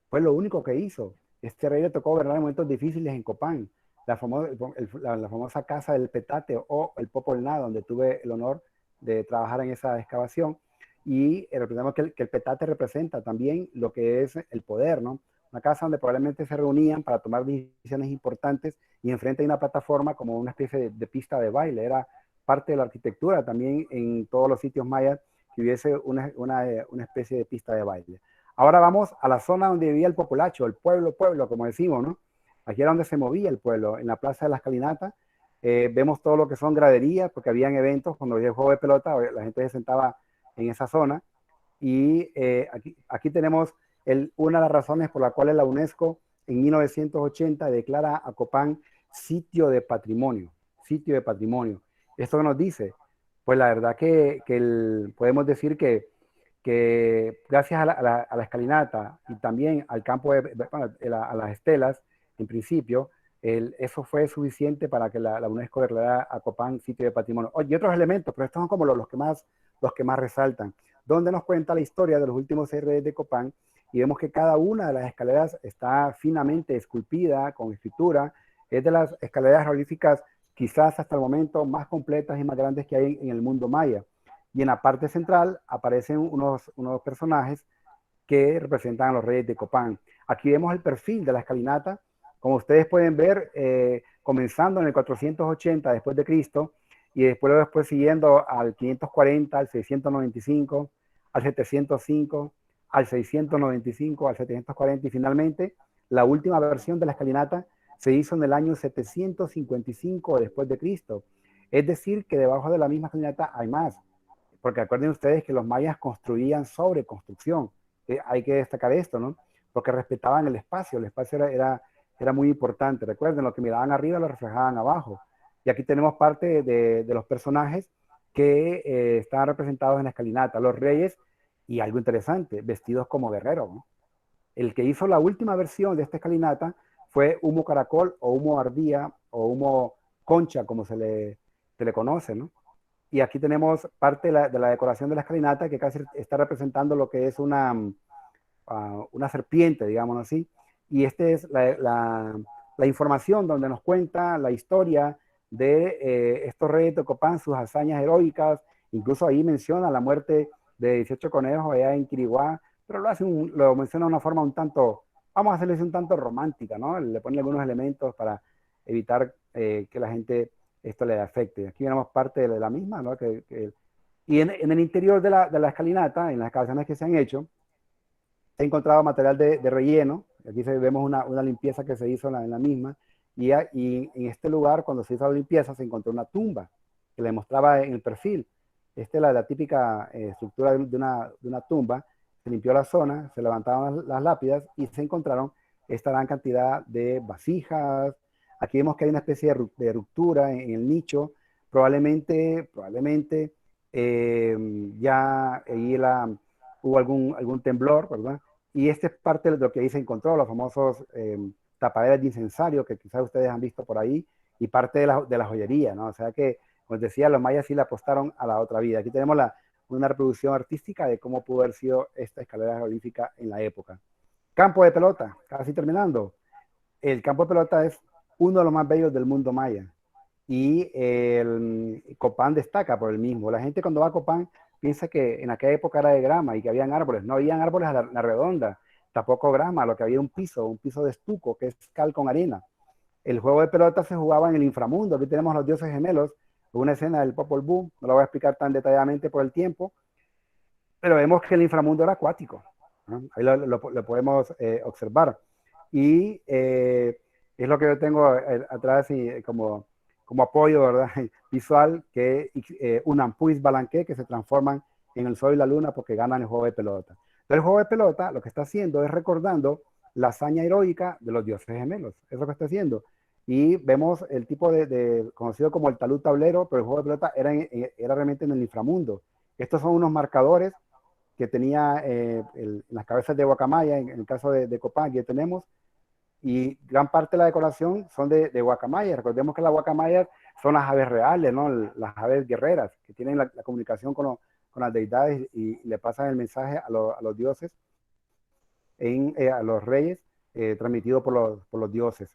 Fue lo único que hizo. Este rey le tocó gobernar en momentos difíciles en Copán, la famosa casa del Petate o el Popolná, donde tuve el honor de trabajar en esa excavación. Y recordemos que el Petate representa también lo que es el poder, ¿no? Una casa donde probablemente se reunían para tomar decisiones importantes y enfrente hay una plataforma como una especie de pista de baile. Era parte de la arquitectura también en todos los sitios mayas que hubiese una especie de pista de baile. Ahora vamos a la zona donde vivía el populacho, el pueblo, como decimos, ¿no? Aquí era donde se movía el pueblo, en la Plaza de la Escalinata. Vemos todo lo que son graderías, porque habían eventos, cuando había el juego de pelota, la gente se sentaba en esa zona. Y aquí tenemos una de las razones por las cuales la UNESCO en 1980 declara a Copán sitio de patrimonio, sitio de patrimonio. ¿Esto qué nos dice? Pues la verdad podemos decir que gracias a la escalinata y también al campo, a las estelas, en principio, eso fue suficiente para que la UNESCO declarara a Copán sitio de patrimonio. Y otros elementos, pero estos son como los que más resaltan, donde nos cuenta la historia de los últimos 6 reyes de Copán y vemos que cada una de las escaleras está finamente esculpida con escritura. Es de las escaleras jeroglíficas quizás hasta el momento más completas y más grandes que hay en el mundo maya. Y en la parte central aparecen unos personajes que representan a los reyes de Copán. Aquí vemos el perfil de la escalinata, como ustedes pueden ver, comenzando en el 480 después de Cristo y después siguiendo al 540, al 695, al 705, al 695, al 740 y finalmente la última versión de la escalinata se hizo en el año 755 después de Cristo. Es decir, que debajo de la misma escalinata hay más, porque acuerden ustedes que los mayas construían sobre construcción. Hay que destacar esto, ¿no? Porque respetaban el espacio era muy importante. Recuerden, lo que miraban arriba lo reflejaban abajo. Y aquí tenemos parte de los personajes que están representados en la escalinata, los reyes, y algo interesante, vestidos como guerreros, ¿no? El que hizo la última versión de esta escalinata fue Humo Caracol o Humo Ardía o Humo Concha, como se le conoce, ¿no? Y aquí tenemos parte de la decoración de la escalinata que casi está representando lo que es una serpiente, digamos así. Y esta es la información donde nos cuenta la historia de estos reyes de Copán, sus hazañas heroicas. Incluso ahí menciona la muerte de 18 conejos allá en Quiriguá, pero lo menciona de una forma un tanto, vamos a hacerle un tanto romántica, ¿no? Le pone algunos elementos para evitar que la gente esto le afecte. Aquí vemos parte de la misma, ¿no? Y en el interior de la escalinata, en las excavaciones que se han hecho, se ha encontrado material de relleno. Aquí vemos una limpieza que se hizo en la misma. Y en este lugar, cuando se hizo la limpieza, se encontró una tumba que le mostraba en el perfil. Esta es la típica estructura de una tumba. Se limpió la zona, se levantaron las lápidas y se encontraron esta gran cantidad de vasijas. Aquí vemos que hay una especie de ruptura en el nicho. Probablemente ya ahí hubo algún temblor, ¿verdad? Y esta es parte de lo que ahí se encontró, los famosos tapaderas de incensario que quizás ustedes han visto por ahí, y parte de la joyería, ¿no? O sea que, como decía, los mayas sí le apostaron a la otra vida. Aquí tenemos una reproducción artística de cómo pudo haber sido esta escalera jeroglífica en la época. Campo de pelota, casi terminando. El campo de pelota es uno de los más bellos del mundo maya. Y el Copán destaca por el mismo. La gente cuando va a Copán piensa que en aquella época era de grama y que habían árboles. No habían árboles a la redonda, tampoco grama, lo que había un piso de estuco, que es cal con arena. El juego de pelota se jugaba en el inframundo. Aquí tenemos los dioses gemelos, una escena del Popol Vuh. No lo voy a explicar tan detalladamente por el tiempo, pero vemos que el inframundo era acuático, ¿no? Ahí lo podemos observar. Y es lo que yo tengo atrás y, como apoyo, ¿verdad? Visual, que un ampuis balanqué que se transforman en el sol y la luna porque ganan el juego de pelota. Pero el juego de pelota lo que está haciendo es recordando la hazaña heroica de los dioses gemelos. Es lo que está haciendo. Y vemos el tipo conocido como el talud tablero, pero el juego de pelota era realmente en el inframundo. Estos son unos marcadores que tenía las cabezas de guacamaya, en el caso de Copán, que tenemos, y gran parte de la decoración son de guacamaya. Recordemos que las guacamayas son las aves reales, ¿no? Las aves guerreras, que tienen la comunicación con las deidades y le pasan el mensaje a los dioses, a los reyes, transmitido por los dioses.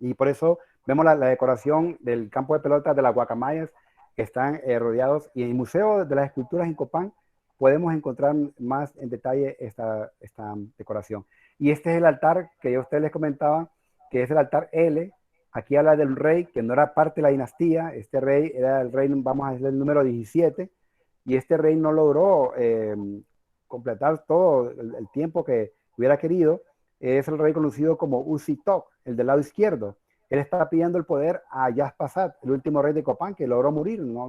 Y por eso vemos la decoración del campo de pelotas de las guacamayas que están rodeados. Y en el Museo de las Esculturas en Copán podemos encontrar más en detalle esta decoración. Y este es el altar que yo a ustedes les comentaba, que es el altar L. Aquí habla del rey que no era parte de la dinastía. Este rey era el rey, vamos a decir, el número 17. Y este rey no logró completar todo el tiempo que hubiera querido. Es el rey conocido como Usitok, el del lado izquierdo. Él está pidiendo el poder a Yaspasat, el último rey de Copán, que logró morir, no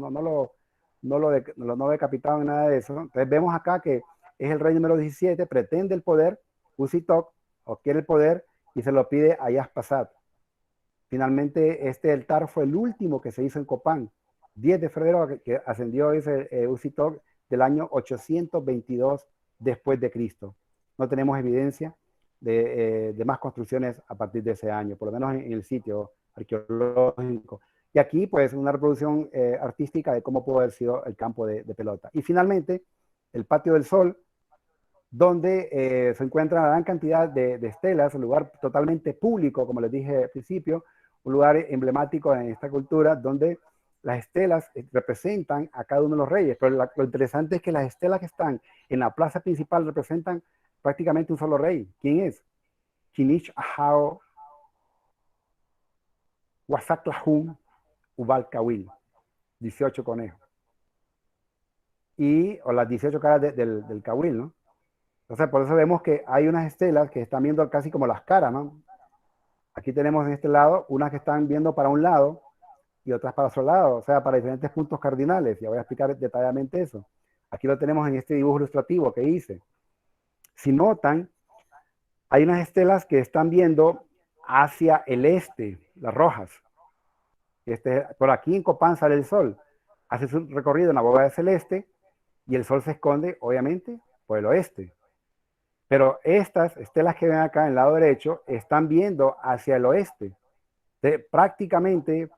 lo decapitaron, nada de eso. Entonces vemos acá que es el rey número 17, pretende el poder, Usitok, o quiere el poder, y se lo pide a Yaspasat. Finalmente, este altar fue el último que se hizo en Copán, 10 de febrero, que ascendió ese Usitok del año 822 después de Cristo. No tenemos evidencia de más construcciones a partir de ese año, por lo menos en el sitio arqueológico. Y aquí, pues, una reproducción artística de cómo pudo haber sido el campo de pelota. Y finalmente, el Patio del Sol, donde se encuentra una gran cantidad de estelas, un lugar totalmente público, como les dije al principio, un lugar emblemático en esta cultura, donde las estelas representan a cada uno de los reyes. Pero lo interesante es que las estelas que están en la plaza principal representan prácticamente un solo rey. ¿Quién es? Kinich Ahao Wasaklahum Ubalcawil, 18 conejos. O las 18 caras del Cawil, ¿no? Entonces, por eso vemos que hay unas estelas que están viendo casi como las caras, ¿no? Aquí tenemos en este lado unas que están viendo para un lado y otras para otro lado, o sea, para diferentes puntos cardinales. Ya voy a explicar detalladamente eso. Aquí lo tenemos en este dibujo ilustrativo que hice. Si notan, hay unas estelas que están viendo hacia el este, las rojas. Por aquí en Copán sale el sol. Hace su recorrido en la bóveda celeste y el sol se esconde, obviamente, por el oeste. Pero estas estelas que ven acá en el lado derecho están viendo hacia el oeste. Prácticamente,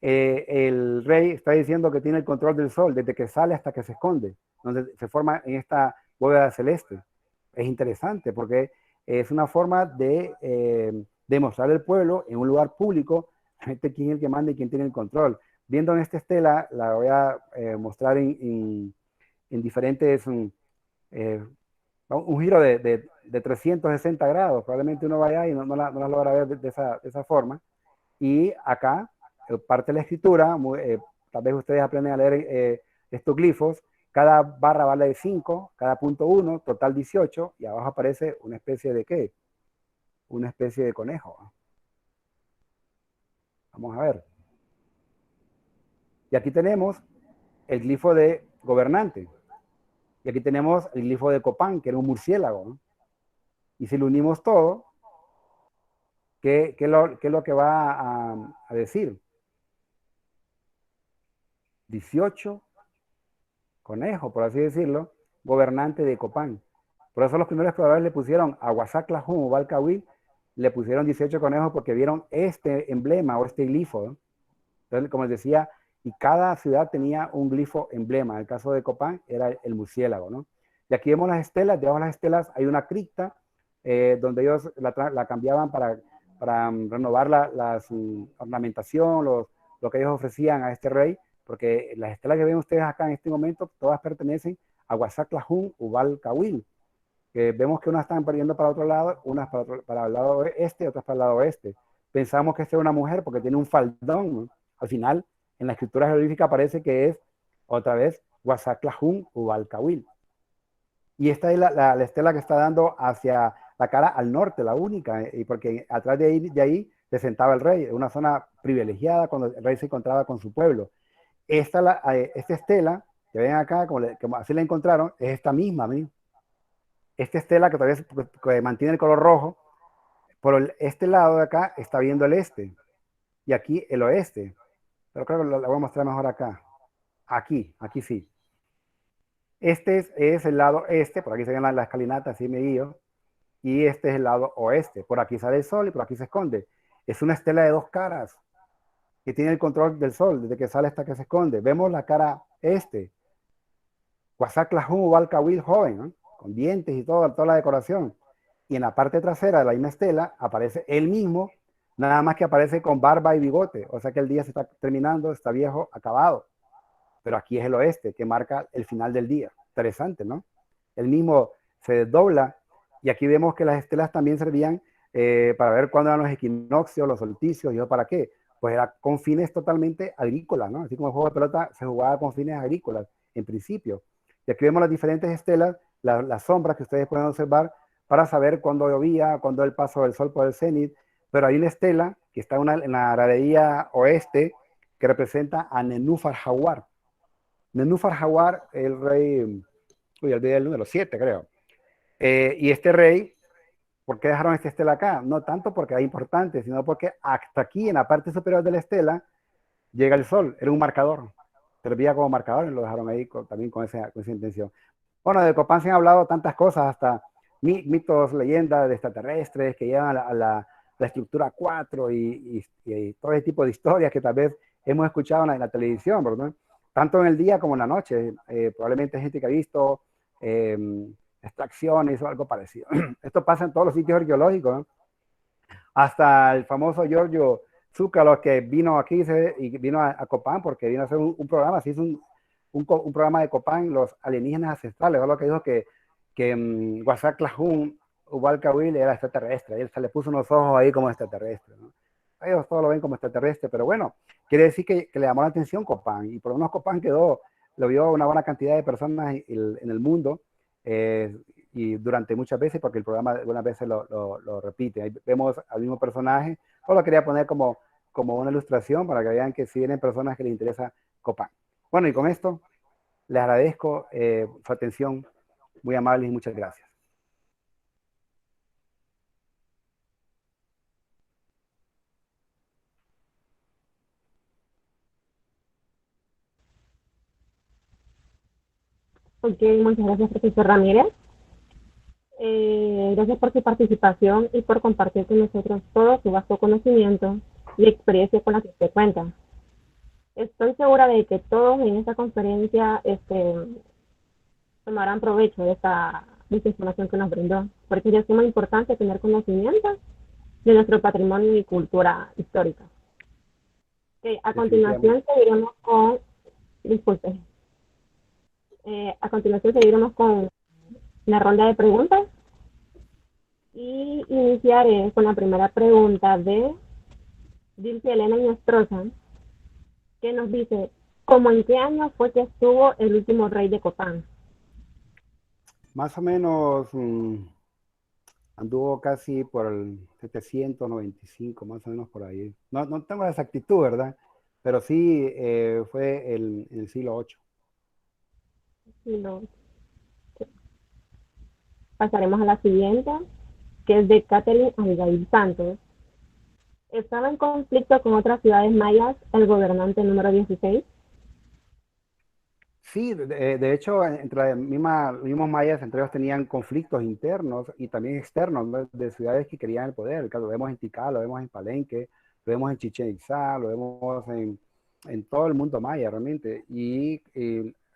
el rey está diciendo que tiene el control del sol desde que sale hasta que se esconde, donde se forma en esta bóveda celeste. Es interesante porque es una forma de demostrar al pueblo en un lugar público quién es el que manda y quién tiene el control. Viendo en esta estela, la voy a mostrar en diferentes, un giro de 360 grados. Probablemente uno vaya y no la logra ver de esa forma. Y acá, parte de la escritura, tal vez ustedes aprenden a leer estos glifos. Cada barra vale 5, cada punto 1, total 18, y abajo aparece una especie de ¿qué? Una especie de conejo. Vamos a ver. Y aquí tenemos el glifo de gobernante. Y aquí tenemos el glifo de Copán, que era un murciélago, ¿no? Y si lo unimos todo, ¿qué es lo que va a decir? 18 conejo, por así decirlo, gobernante de Copán. Por eso los primeros exploradores le pusieron a Huazaclajún o Balcahuil, le pusieron 18 conejos porque vieron este emblema o este glifo, ¿no? Entonces, como les decía, y cada ciudad tenía un glifo emblema. En el caso de Copán era el murciélago, ¿no? Y aquí vemos las estelas, debajo de las estelas hay una cripta donde ellos la cambiaban para renovar la ornamentación, lo que ellos ofrecían a este rey, porque las estelas que ven ustedes acá en este momento, todas pertenecen a Huasac-Tlajún, Ubal, Cahuil, que vemos que unas están perdiendo para otro lado, unas para el lado este, otras para el lado oeste. Pensamos que esta es una mujer porque tiene un faldón, ¿no? Al final, en la escritura jeroglífica aparece que es, otra vez, Huasac-Tlajún, Ubal, Cahuil. Y esta es la estela que está dando hacia la cara al norte, la única, y porque atrás de ahí se sentaba el rey, una zona privilegiada cuando el rey se encontraba con su pueblo. Esta estela que ven acá, como así la encontraron, es esta misma. Esta estela que todavía que mantiene el color rojo, por este lado de acá está viendo el este y aquí el oeste. Pero creo que la voy a mostrar mejor acá. Aquí sí. Este es el lado este, por aquí se ven la escalinata, así me guío, y este es el lado oeste. Por aquí sale el sol y por aquí se esconde. Es una estela de dos caras que tiene el control del sol, desde que sale hasta que se esconde. Vemos la cara este, Huasac-Tlajún, Ubal, Cahuil, joven, ¿no? Con dientes y toda la decoración. Y en la parte trasera de la misma estela aparece él mismo, nada más que aparece con barba y bigote. O sea que el día se está terminando, está viejo, acabado. Pero aquí es el oeste, que marca el final del día. Interesante, ¿no? El mismo se desdobla y aquí vemos que las estelas también servían para ver cuándo eran los equinoccios, los solsticios, y para qué. Pues era con fines totalmente agrícolas, ¿no? Así como el juego de pelota se jugaba con fines agrícolas, en principio. Y aquí vemos las diferentes estelas, las sombras que ustedes pueden observar para saber cuándo llovía, cuándo el paso del sol por el cenit. Pero hay una estela que está en la gradería oeste que representa a Nenúfar Jaguar. Nenúfar Jaguar, el rey, olvidé el número 7, creo. Y este rey, ¿por qué dejaron esta estela acá? No tanto porque era importante, sino porque hasta aquí, en la parte superior de la estela, llega el sol. Era un marcador. Servía como marcador y lo dejaron ahí también con esa intención. Bueno, de Copán se han hablado tantas cosas, hasta mitos, leyendas de extraterrestres que llevan a la estructura 4 y todo ese tipo de historias que tal vez hemos escuchado en la televisión, ¿verdad? Tanto en el día como en la noche. Probablemente hay gente que ha visto extracciones o algo parecido. Esto pasa en todos los sitios arqueológicos, ¿no? Hasta el famoso Giorgio Zúcalo, que vino aquí y vino a Copán porque vino a hacer un programa, se hizo un programa de Copán, los alienígenas ancestrales, lo que dijo que Huasac Tlajún, Ubal Cahuil era extraterrestre, él se le puso unos ojos ahí como extraterrestre, ¿no? Ellos todos lo ven como extraterrestre, pero bueno, quiere decir que le llamó la atención Copán, y por lo menos Copán lo vio una buena cantidad de personas en el mundo, y durante muchas veces, porque el programa algunas veces lo repite. Ahí vemos al mismo personaje, solo quería poner como una ilustración para que vean que si vienen personas que les interesa Copán. Bueno, y con esto les agradezco su atención, muy amables y muchas gracias. Ok, muchas gracias, profesor Ramírez. Gracias por su participación y por compartir con nosotros todo su vasto conocimiento y experiencia con la que usted cuenta. Estoy segura de que todos en esta conferencia tomarán provecho de esta información que nos brindó, porque es de suma importancia tener conocimiento de nuestro patrimonio y cultura histórica. Okay, a continuación seguiremos con, disculpe, a continuación seguiremos con la ronda de preguntas y iniciaré con la primera pregunta de Dilce Elena Inestrosa, que nos dice, ¿cómo en qué año fue que estuvo el último rey de Copán? Más o menos anduvo casi por el 795, más o menos por ahí. No tengo la exactitud, ¿verdad? Pero sí fue en el siglo VIII. Pasaremos a la siguiente, que es de Catherine Abigail Santos. ¿Estaba en conflicto con otras ciudades mayas el gobernante número 16? Sí, de hecho, entre los mismos mayas, entre ellos tenían conflictos internos y también externos, ¿no? De ciudades que querían el poder. Lo vemos en Tikal, lo vemos en Palenque, lo vemos en Chichén Itzá, lo vemos en todo el mundo maya realmente. Y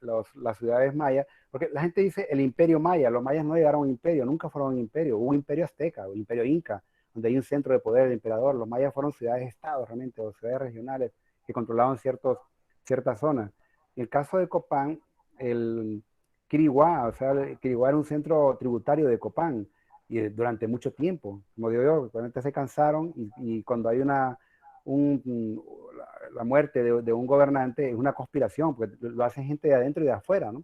las ciudades mayas, porque la gente dice el imperio maya, los mayas no llegaron a un imperio, nunca fueron un imperio, hubo un imperio azteca, un imperio inca, donde hay un centro de poder del emperador. Los mayas fueron ciudades-estados realmente, o ciudades regionales que controlaban cierta zona. En el caso de Copán, el Quiriguá, o sea, el Quiriguá era un centro tributario de Copán y durante mucho tiempo. Como digo yo, realmente se cansaron y cuando hay la muerte de un gobernante es una conspiración, porque lo hacen gente de adentro y de afuera, ¿no?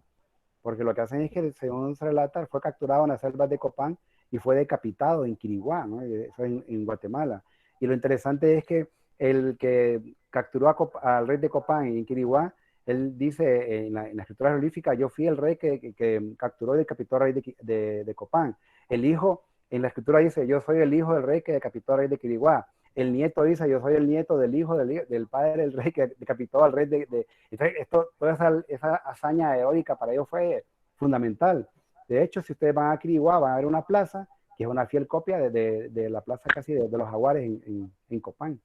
Porque lo que hacen es que, según se relata, fue capturado en las selvas de Copán y fue decapitado en Quiriguá, ¿no? Eso en Guatemala. Y lo interesante es que el que capturó al rey de Copán en Quiriguá, él dice en la escritura jeroglífica, yo fui el rey que capturó y decapitó al rey de Copán. El hijo, en la escritura dice, yo soy el hijo del rey que decapitó al rey de Quiriguá. El nieto dice, yo soy el nieto del hijo del padre del rey que decapitó al rey entonces, toda esa hazaña heroica para ellos fue fundamental. De hecho, si ustedes van a Quiriguá, van a ver una plaza que es una fiel copia de la plaza casi de los jaguares en Copán.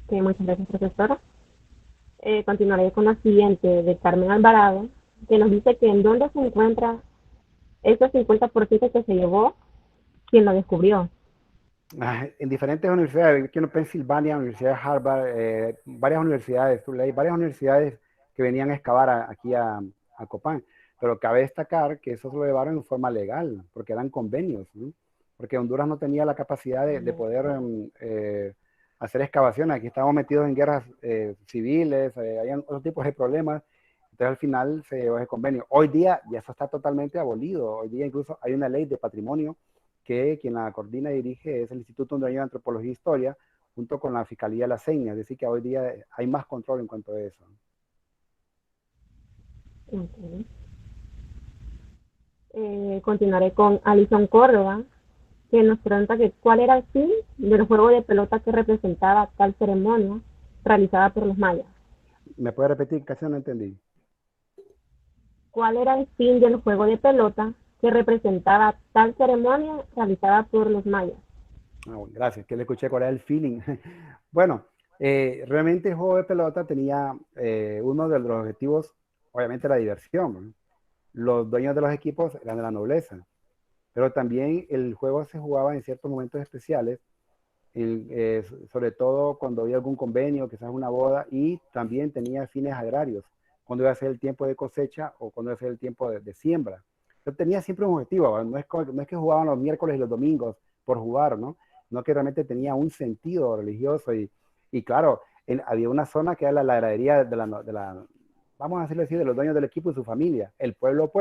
Sí, muchas gracias, profesora. Continuaré con la siguiente de Carmen Alvarado, que nos dice que en dónde se encuentra ese 50% que se llevó quien lo descubrió. En diferentes universidades, aquí en Pensilvania, Universidad de Harvard, varias universidades, varias universidades que venían a excavar aquí a Copán. Pero cabe destacar que eso se lo llevaron en forma legal, porque eran convenios, ¿no? Porque Honduras no tenía la capacidad de poder hacer excavaciones. Aquí estábamos metidos en guerras civiles, había otros tipos de problemas. Entonces al final se llevó ese convenio. Hoy día ya eso está totalmente abolido. Hoy día incluso hay una ley de patrimonio que quien la coordina y dirige es el Instituto Hondureño de Antropología e Historia, junto con la Fiscalía de la Seña. Es decir, que hoy día hay más control en cuanto a eso. Okay. Continuaré con Alison Córdoba, que nos pregunta que cuál era el fin del juego de pelota que representaba tal ceremonia realizada por los mayas. ¿Me puede repetir? Casi no entendí. ¿Cuál era el fin del juego de pelota que representaba tal ceremonia realizada por los mayas? Bueno, gracias, que le escuché cuál era el feeling. Bueno, realmente el juego de pelota tenía uno de los objetivos, obviamente la diversión, ¿no? Los dueños de los equipos eran de la nobleza, pero también el juego se jugaba en ciertos momentos especiales, sobre todo cuando había algún convenio, quizás una boda, y también tenía fines agrarios, cuando iba a ser el tiempo de cosecha o cuando iba a ser el tiempo de siembra. Entonces tenía siempre un objetivo, no es que jugaban los miércoles y los domingos por jugar, ¿no? No que realmente tenía un sentido religioso y claro, había una zona que era la gradería vamos a decirlo así, de los dueños del equipo y su familia. El pueblo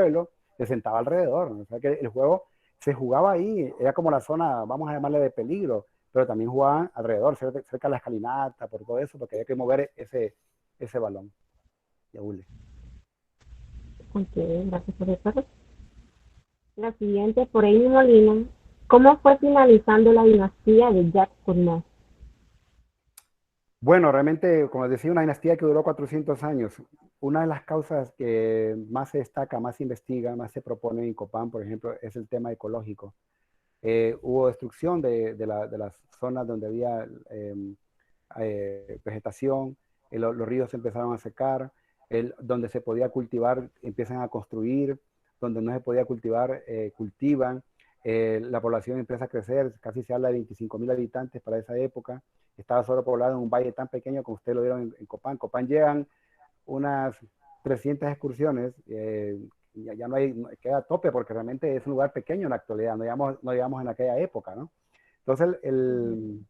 se sentaba alrededor, ¿no? O sea que el juego se jugaba ahí, era como la zona, vamos a llamarle de peligro, pero también jugaban alrededor, cerca de la escalinata, por todo eso, porque había que mover ese balón. Ok, gracias por eso. La siguiente, por Amy Molina, ¿cómo fue finalizando la dinastía de Jack Cournot? Bueno, realmente, como decía, una dinastía que duró 400 años. Una de las causas que más se destaca, más se investiga, más se propone en Copán, por ejemplo, es el tema ecológico. Hubo destrucción de las zonas donde había vegetación, los ríos se empezaron a secar, donde se podía cultivar empiezan a construir, donde no se podía cultivar cultivan, la población empieza a crecer, casi se habla de 25.000 habitantes para esa época, estaba solo poblado en un valle tan pequeño como ustedes lo vieron en Copán. Copán llegan unas 300 excursiones, ya no hay, queda a tope porque realmente es un lugar pequeño en la actualidad, no digamos en aquella época, ¿no? Entonces el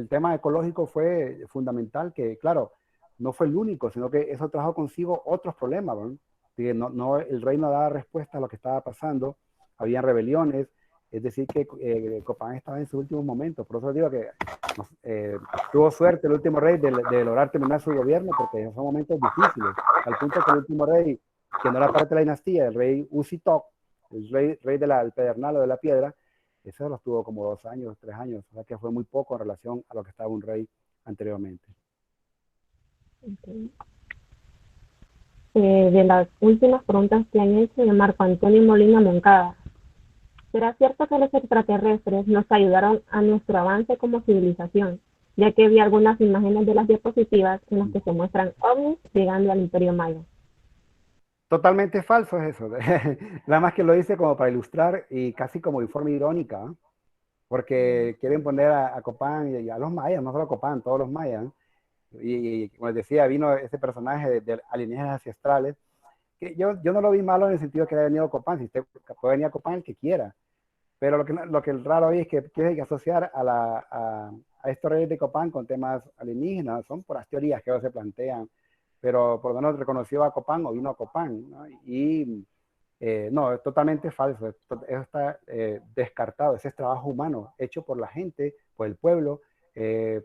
tema ecológico fue fundamental, que claro, no fue el único, sino que eso trajo consigo otros problemas, ¿no? El rey no daba respuesta a lo que estaba pasando, habían rebeliones, es decir, que Copán estaba en sus últimos momentos, por eso digo que tuvo suerte el último rey de lograr terminar su gobierno, porque son momentos difíciles, al punto que el último rey, que no era parte de la dinastía, el rey Usitok, el rey del Pedernal o de la Piedra, eso lo tuvo como 2 años, 3 años, o sea que fue muy poco en relación a lo que estaba un rey anteriormente. Okay. De las últimas preguntas que han hecho de Marco Antonio Molina Moncada, ¿será cierto que los extraterrestres nos ayudaron a nuestro avance como civilización? Ya que vi algunas imágenes de las diapositivas en las que se muestran ovnis llegando al Imperio Maya. Totalmente falso es eso. Nada más que lo hice como para ilustrar y casi como de forma irónica, ¿eh? porque quieren poner a Copán y a los mayas, no solo a Copán, todos los mayas. Y como les decía, vino ese personaje de alienígenas ancestrales, que yo no lo vi malo en el sentido de que haya venido Copán, si usted puede venir a Copán el que quiera, pero lo que es raro hoy es que quieren asociar a estos reyes de Copán con temas alienígenas, son por las teorías que ellos se plantean, pero por lo menos reconoció a Copán o vino a Copán, ¿no? Y no, es totalmente falso, eso está descartado, ese es trabajo humano hecho por la gente, por el pueblo,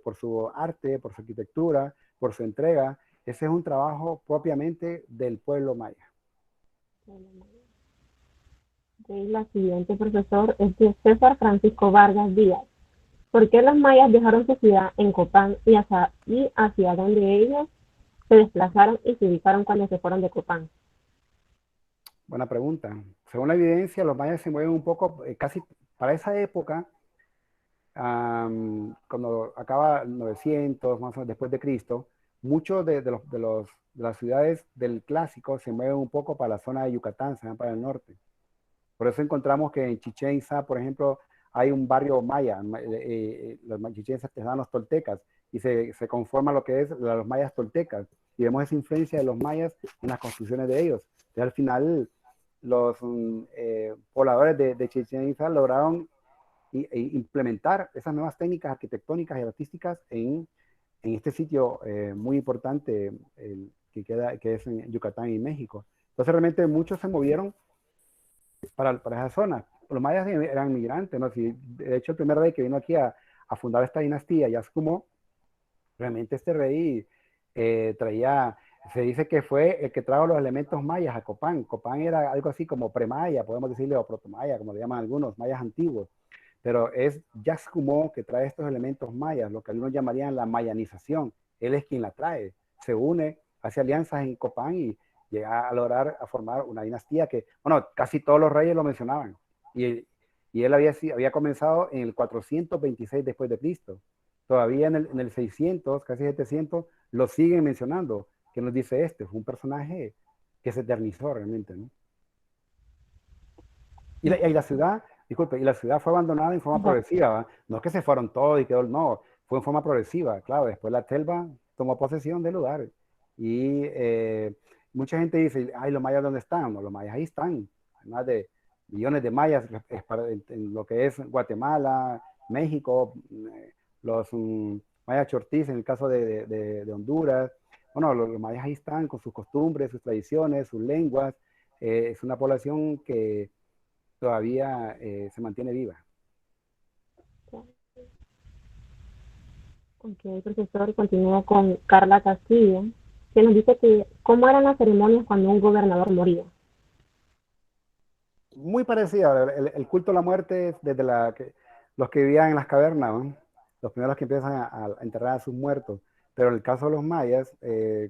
por su arte, por su arquitectura, por su entrega. Ese es un trabajo propiamente del pueblo maya. Y la siguiente, profesor, es de César Francisco Vargas Díaz. ¿Por qué los mayas dejaron su ciudad en Copán y hacia dónde ellos se desplazaron y se ubicaron cuando se fueron de Copán? Buena pregunta. Según la evidencia, los mayas se mueven un poco, casi para esa época, cuando acaba 900, más o menos después de Cristo, muchos de las ciudades del clásico se mueven un poco para la zona de Yucatán, se van para el norte. Por eso encontramos que en Chichén Itzá, por ejemplo, hay un barrio maya, los Chichén Itzá te dan los toltecas, y se conforma lo que es los mayas toltecas. Y vemos esa influencia de los mayas en las construcciones de ellos. Y al final, los pobladores de Chichén Itzá lograron implementar esas nuevas técnicas arquitectónicas y artísticas en este sitio muy importante que es en Yucatán y México. Entonces realmente muchos se movieron para esa zona. Los mayas eran migrantes, ¿no? Si, de hecho, el primer rey que vino aquí a fundar esta dinastía, Yazcumó, realmente este rey traía, se dice que fue el que trajo los elementos mayas a Copán. Copán era algo así como premaya, podemos decirle, o protomaya, como le llaman algunos, mayas antiguos. Pero es Yazcumó que trae estos elementos mayas, lo que algunos llamarían la mayanización. Él es quien la trae, se une, hace alianzas en Copán y llega a lograr a formar una dinastía que, bueno, casi todos los reyes lo mencionaban. Y él había comenzado en el 426 después de Cristo. Todavía en el 600, casi 700, lo siguen mencionando. ¿Qué nos dice este? Fue un personaje que se eternizó realmente, ¿no? Y la ciudad, disculpe, y la ciudad fue abandonada en forma progresiva, ¿va? No es que se fueron todos y quedó, no, fue en forma progresiva, claro, después la selva tomó posesión del lugar. Y mucha gente dice, ay, los mayas, ¿dónde están? No, los mayas ahí están, hay más de millones de mayas en lo que es Guatemala, México, los mayas chortís en el caso de Honduras. Bueno, los mayas ahí están con sus costumbres, sus tradiciones, sus lenguas. Es una población que todavía se mantiene viva. Ok, profesor, continúo con Carla Castillo, que nos dice que cómo eran las ceremonias cuando un gobernador moría. Muy parecida, el culto a la muerte es desde los que vivían en las cavernas, ¿no? Los primeros que empiezan a enterrar a sus muertos. Pero en el caso de los mayas,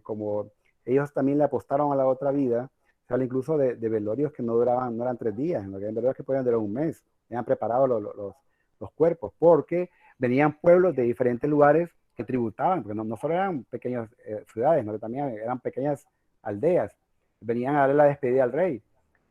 como ellos también le apostaron a la otra vida, se habla incluso de velorios que no duraban, no eran 3 días, sino que eran velorios que podían durar un mes. Habían preparado los cuerpos, porque venían pueblos de diferentes lugares que tributaban, porque no solo eran pequeñas ciudades, sino que también eran pequeñas aldeas. Venían a darle la despedida al rey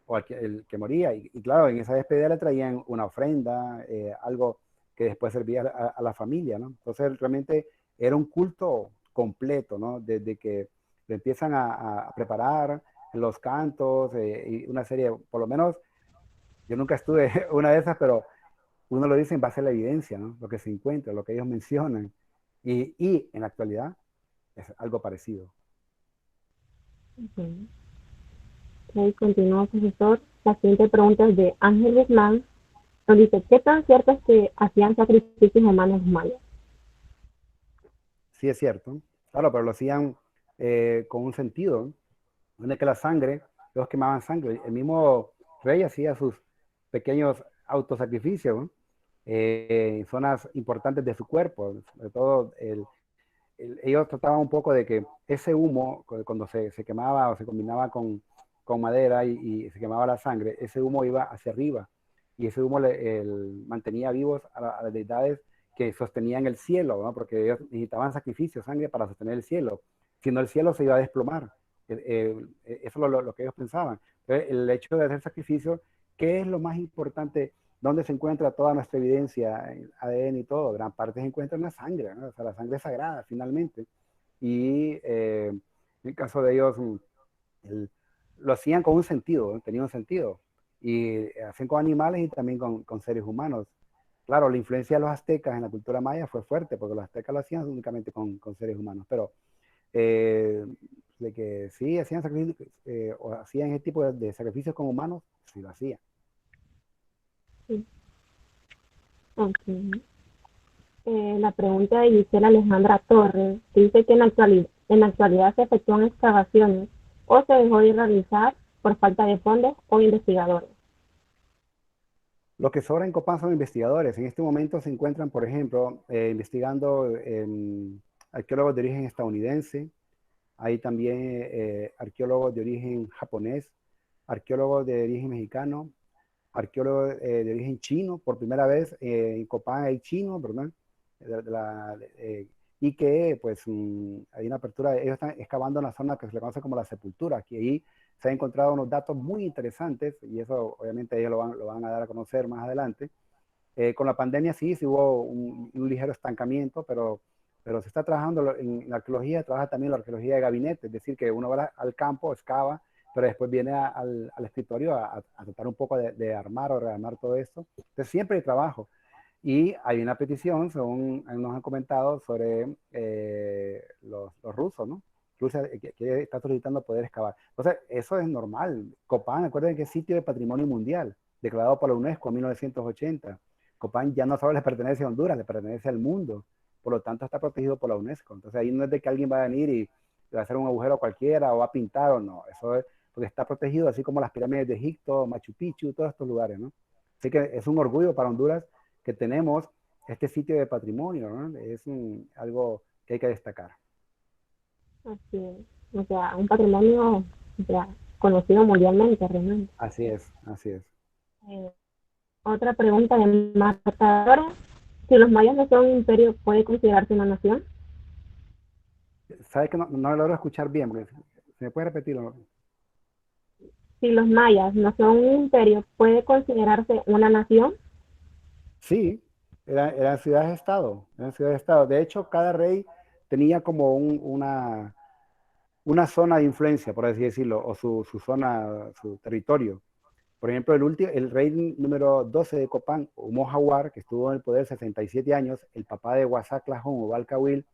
o el que moría. Y claro, en esa despedida le traían una ofrenda, algo que después servía a la familia, ¿no? Entonces realmente era un culto completo, ¿no? Desde que le empiezan a preparar los cantos y una serie, por lo menos yo nunca estuve una de esas, pero uno lo dice en base a la evidencia, ¿no? Lo que se encuentra, lo que ellos mencionan. Y en la actualidad es algo parecido. Uh-huh. Ok, continúo, profesor. La siguiente pregunta es de Ángel Guzmán. Nos dice, ¿qué tan cierto es que hacían sacrificios humanos mayas? Sí es cierto, claro, pero lo hacían con un sentido, ¿no? Donde que la sangre, ellos quemaban sangre. El mismo rey hacía sus pequeños autosacrificios, ¿no? En zonas importantes de su cuerpo. Sobre todo, ellos trataban un poco de que ese humo, cuando se quemaba o se combinaba con madera y se quemaba la sangre, ese humo iba hacia arriba. Y ese humo mantenía vivos a las deidades que sostenían el cielo, ¿no? Porque ellos necesitaban sacrificio, sangre para sostener el cielo. Si no, el cielo se iba a desplomar. Eso es lo que ellos pensaban. Entonces, el hecho de hacer sacrificio, ¿qué es lo más importante ¿dónde se encuentra toda nuestra evidencia, en ADN y todo? Gran parte se encuentra en la sangre, ¿no? O sea, la sangre es sagrada finalmente. Y en el caso de ellos, el, lo hacían con un sentido, ¿no? Tenía un sentido. Y hacen con animales y también con seres humanos. Claro, la influencia de los aztecas en la cultura maya fue fuerte, porque los aztecas lo hacían únicamente con seres humanos, pero eh, de que sí hacían sacrificios, o hacían ese tipo de sacrificios con humanos, sí lo hacían. Sí. Ok. La pregunta de Gisela Alejandra Torres dice que en la actualidad se efectúan excavaciones o se dejó de realizar por falta de fondos o investigadores. Lo que sobra en Copán son investigadores. En este momento se encuentran, por ejemplo, investigando arqueólogos de origen estadounidense, hay también arqueólogos de origen japonés, arqueólogos de origen mexicano, arqueólogos de origen chino. Por primera vez en Copán hay chinos, ¿verdad? Y que pues hay una apertura, ellos están excavando una zona que se le conoce como la sepultura, que ahí se han encontrado unos datos muy interesantes y eso obviamente ellos lo van a dar a conocer más adelante. Con la pandemia sí hubo un ligero estancamiento, pero se está trabajando en la arqueología, trabaja también la arqueología de gabinete, es decir, que uno va al campo, excava, pero después viene al escritorio a tratar un poco de armar o rearmar todo esto. Entonces siempre hay trabajo. Y hay una petición, según nos han comentado, sobre los rusos, ¿no? Rusia que está solicitando poder excavar. Entonces, eso es normal. Copán, acuérdense que es sitio de patrimonio mundial, declarado por la UNESCO en 1980. Copán ya no solo le pertenece a Honduras, le pertenece al mundo. Por lo tanto, está protegido por la UNESCO. Entonces, ahí no es de que alguien va a venir y va a hacer un agujero cualquiera o va a pintar o no. Eso es porque está protegido, así como las pirámides de Egipto, Machu Picchu, todos estos lugares, ¿no? Así que es un orgullo para Honduras que tenemos este sitio de patrimonio, ¿no? Es algo que hay que destacar. Así es. O sea, un patrimonio ya conocido mundialmente realmente. Así es, así es. Eh, Otra pregunta de Marta Dora. Si los mayas no son un imperio, ¿puede considerarse una nación? ¿Sabes que no logro escuchar bien? Porque, ¿se me puede repetirlo? Si los mayas no son un imperio, ¿puede considerarse una nación? Sí, eran ciudades-estado, eran ciudades-estado. De hecho, cada rey tenía como una zona de influencia, por así decirlo, o su zona, su territorio. Por ejemplo, el rey número 12 de Copán, Humo Jaguar, que estuvo en el poder 67 años, el papá de Huasac Lajón o Balcahuil,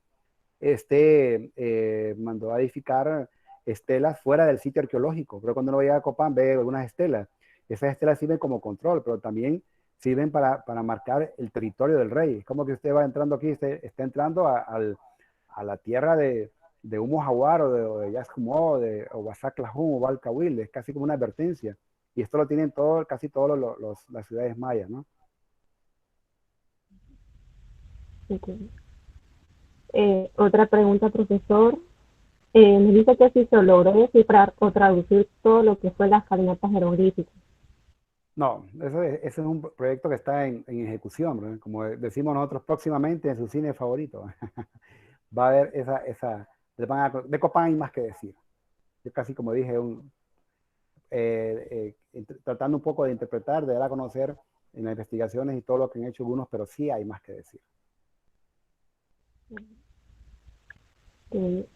mandó a edificar estelas fuera del sitio arqueológico. Pero cuando uno llega a Copán ve algunas estelas. Esas estelas sirven como control, pero también sirven para marcar el territorio del rey. Es como que usted va entrando aquí, usted está entrando a la tierra de Humo Jaguar o de Yazcumó o Huasac Lajún o Balcahuil. Es casi como una advertencia. Y esto lo tienen casi todas las ciudades mayas, ¿no? Okay. Otra pregunta, profesor. Me dice que si se logró descifrar o traducir todo lo que fue las cadenatas jeroglíficas. No, ese es un proyecto que está en ejecución, ¿no? Como decimos nosotros próximamente en su cine favorito. Va a haber de Copán hay más que decir. Yo casi como dije, tratando un poco de interpretar, de dar a conocer en las investigaciones y todo lo que han hecho algunos, pero sí hay más que decir.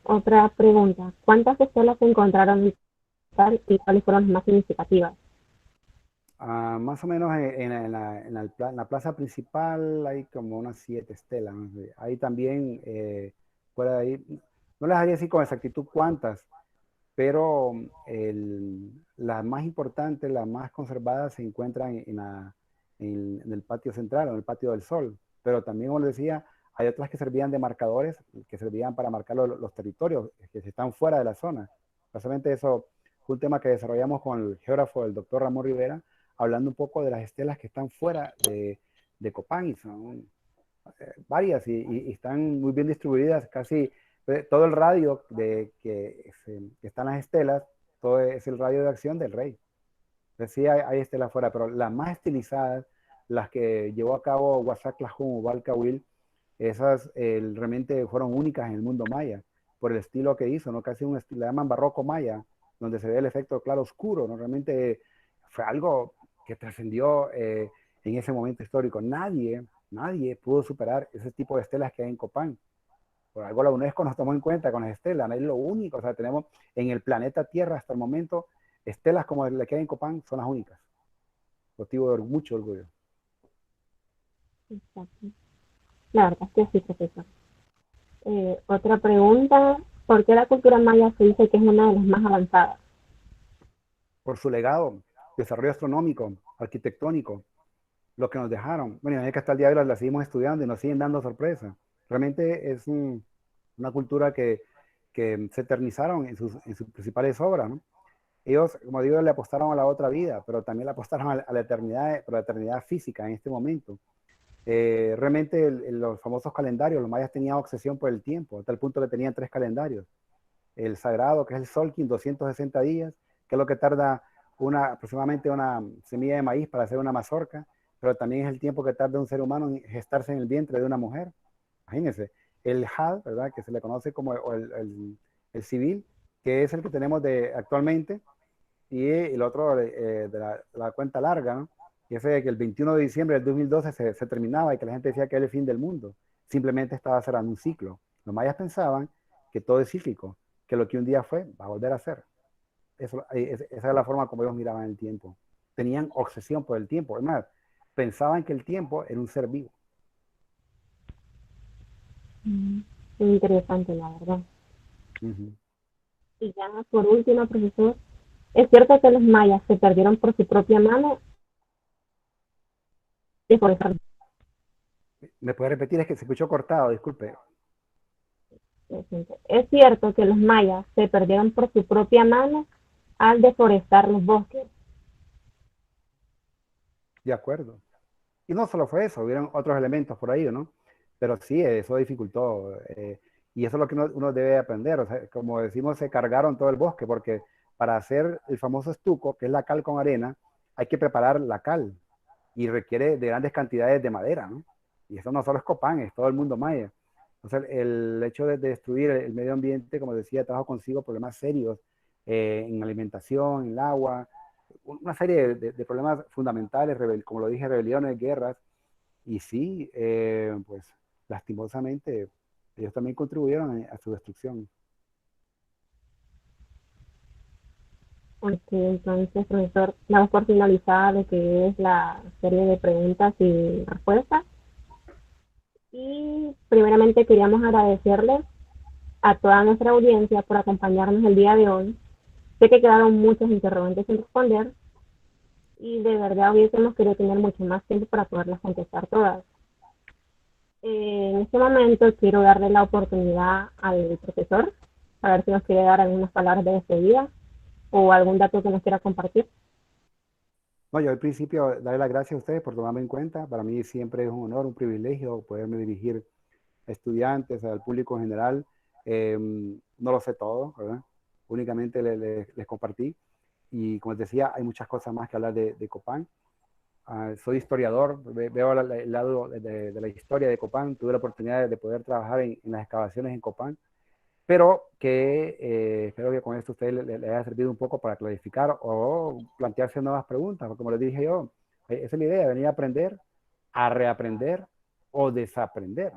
Otra pregunta. ¿Cuántas estelas se encontraron en total y cuáles fueron las más significativas? Más o menos en la plaza principal hay como unas 7 estelas, ¿no? Hay también, fuera de ahí, no les haría decir con exactitud cuántas, pero las más importantes, las más conservadas se encuentran en el patio central, en el patio del Sol. Pero también, como les decía, hay otras que servían de marcadores, que servían para marcar los territorios que están fuera de la zona. Básicamente eso fue un tema que desarrollamos con el geógrafo, el doctor Ramón Rivera, hablando un poco de las estelas que están fuera de Copán, y son varias y están muy bien distribuidas, casi todo el radio que están las estelas, todo es el radio de acción del rey. Entonces sí hay estelas fuera, pero las más estilizadas, las que llevó a cabo Huasac Lajún o Balcahuil, esas realmente fueron únicas en el mundo maya, por el estilo que hizo, ¿no? Casi un estilo, le llaman barroco maya, donde se ve el efecto claro oscuro, ¿no? Realmente fue algo que trascendió en ese momento histórico. Nadie pudo superar ese tipo de estelas que hay en Copán. Por algo la UNESCO nos tomó en cuenta con las estelas, no es lo único. O sea, tenemos en el planeta Tierra hasta el momento estelas como la que hay en Copán son las únicas. Motivo de mucho orgullo. Exacto. La verdad es que sí, profesor. Otra pregunta, ¿por qué la cultura maya se dice que es una de las más avanzadas? Por su legado, desarrollo astronómico, arquitectónico, lo que nos dejaron. Bueno, es que hasta el día de hoy la seguimos estudiando y nos siguen dando sorpresas. Realmente es una cultura que se eternizaron en sus principales obras, ¿no? Ellos, como digo, le apostaron a la otra vida, pero también le apostaron a la eternidad, pero la eternidad física en este momento. Realmente los famosos calendarios, los mayas tenían obsesión por el tiempo, hasta el punto que tenían 3 calendarios. El sagrado, que es el Solkin, 260 días, que es lo que tarda aproximadamente una semilla de maíz para hacer una mazorca, pero también es el tiempo que tarda un ser humano en gestarse en el vientre de una mujer. Imagínense, el Had, ¿verdad? Que se le conoce como el civil, que es el que tenemos actualmente, y el otro de la cuenta larga, ¿no? Y ese de que el 21 de diciembre del 2012 se terminaba y que la gente decía que era el fin del mundo. Simplemente estaba cerrando un ciclo. Los mayas pensaban que todo es cíclico, que lo que un día fue va a volver a ser. Esa es la forma como ellos miraban el tiempo. Tenían obsesión por el tiempo. Es más, pensaban que el tiempo era un ser vivo. Mm, interesante, la verdad. Uh -huh. Y ya por último, profesor, ¿es cierto que los mayas se perdieron por su propia mano y por eso? ¿Me puede repetir? Es que se escuchó cortado, disculpe. ¿Es cierto que los mayas se perdieron por su propia mano al deforestar los bosques? De acuerdo. Y no solo fue eso, hubieron otros elementos por ahí, ¿no? Pero sí, eso dificultó. Y eso es lo que uno debe aprender. O sea, como decimos, se cargaron todo el bosque, porque para hacer el famoso estuco, que es la cal con arena, hay que preparar la cal y requiere de grandes cantidades de madera, ¿no? Y eso no solo es Copán, es todo el mundo maya. Entonces, el hecho de destruir el medio ambiente, como decía, trajo consigo problemas serios en alimentación, en el agua, una serie de problemas fundamentales, como lo dije, rebeliones, guerras, y sí, pues lastimosamente ellos también contribuyeron a su destrucción. Ok, entonces, profesor, damos por finalizada lo que es la serie de preguntas y respuestas. Y primeramente queríamos agradecerles a toda nuestra audiencia por acompañarnos el día de hoy. Sé que quedaron muchos interrogantes sin responder y de verdad hubiésemos querido tener mucho más tiempo para poderlas contestar todas. En este momento quiero darle la oportunidad al profesor a ver si nos quiere dar algunas palabras de despedida o algún dato que nos quiera compartir. No, yo al principio darle las gracias a ustedes por tomarme en cuenta. Para mí siempre es un honor, un privilegio poderme dirigir a estudiantes, al público en general. No lo sé todo, ¿verdad? Únicamente les compartí. Y como les decía, hay muchas cosas más que hablar de Copán. Soy historiador, veo el lado de la historia de Copán. Tuve la oportunidad de poder trabajar en las excavaciones en Copán, pero que espero que con esto a ustedes le haya servido un poco para clarificar o plantearse nuevas preguntas, porque como les dije yo, esa es la idea, venir a aprender, a reaprender o desaprender.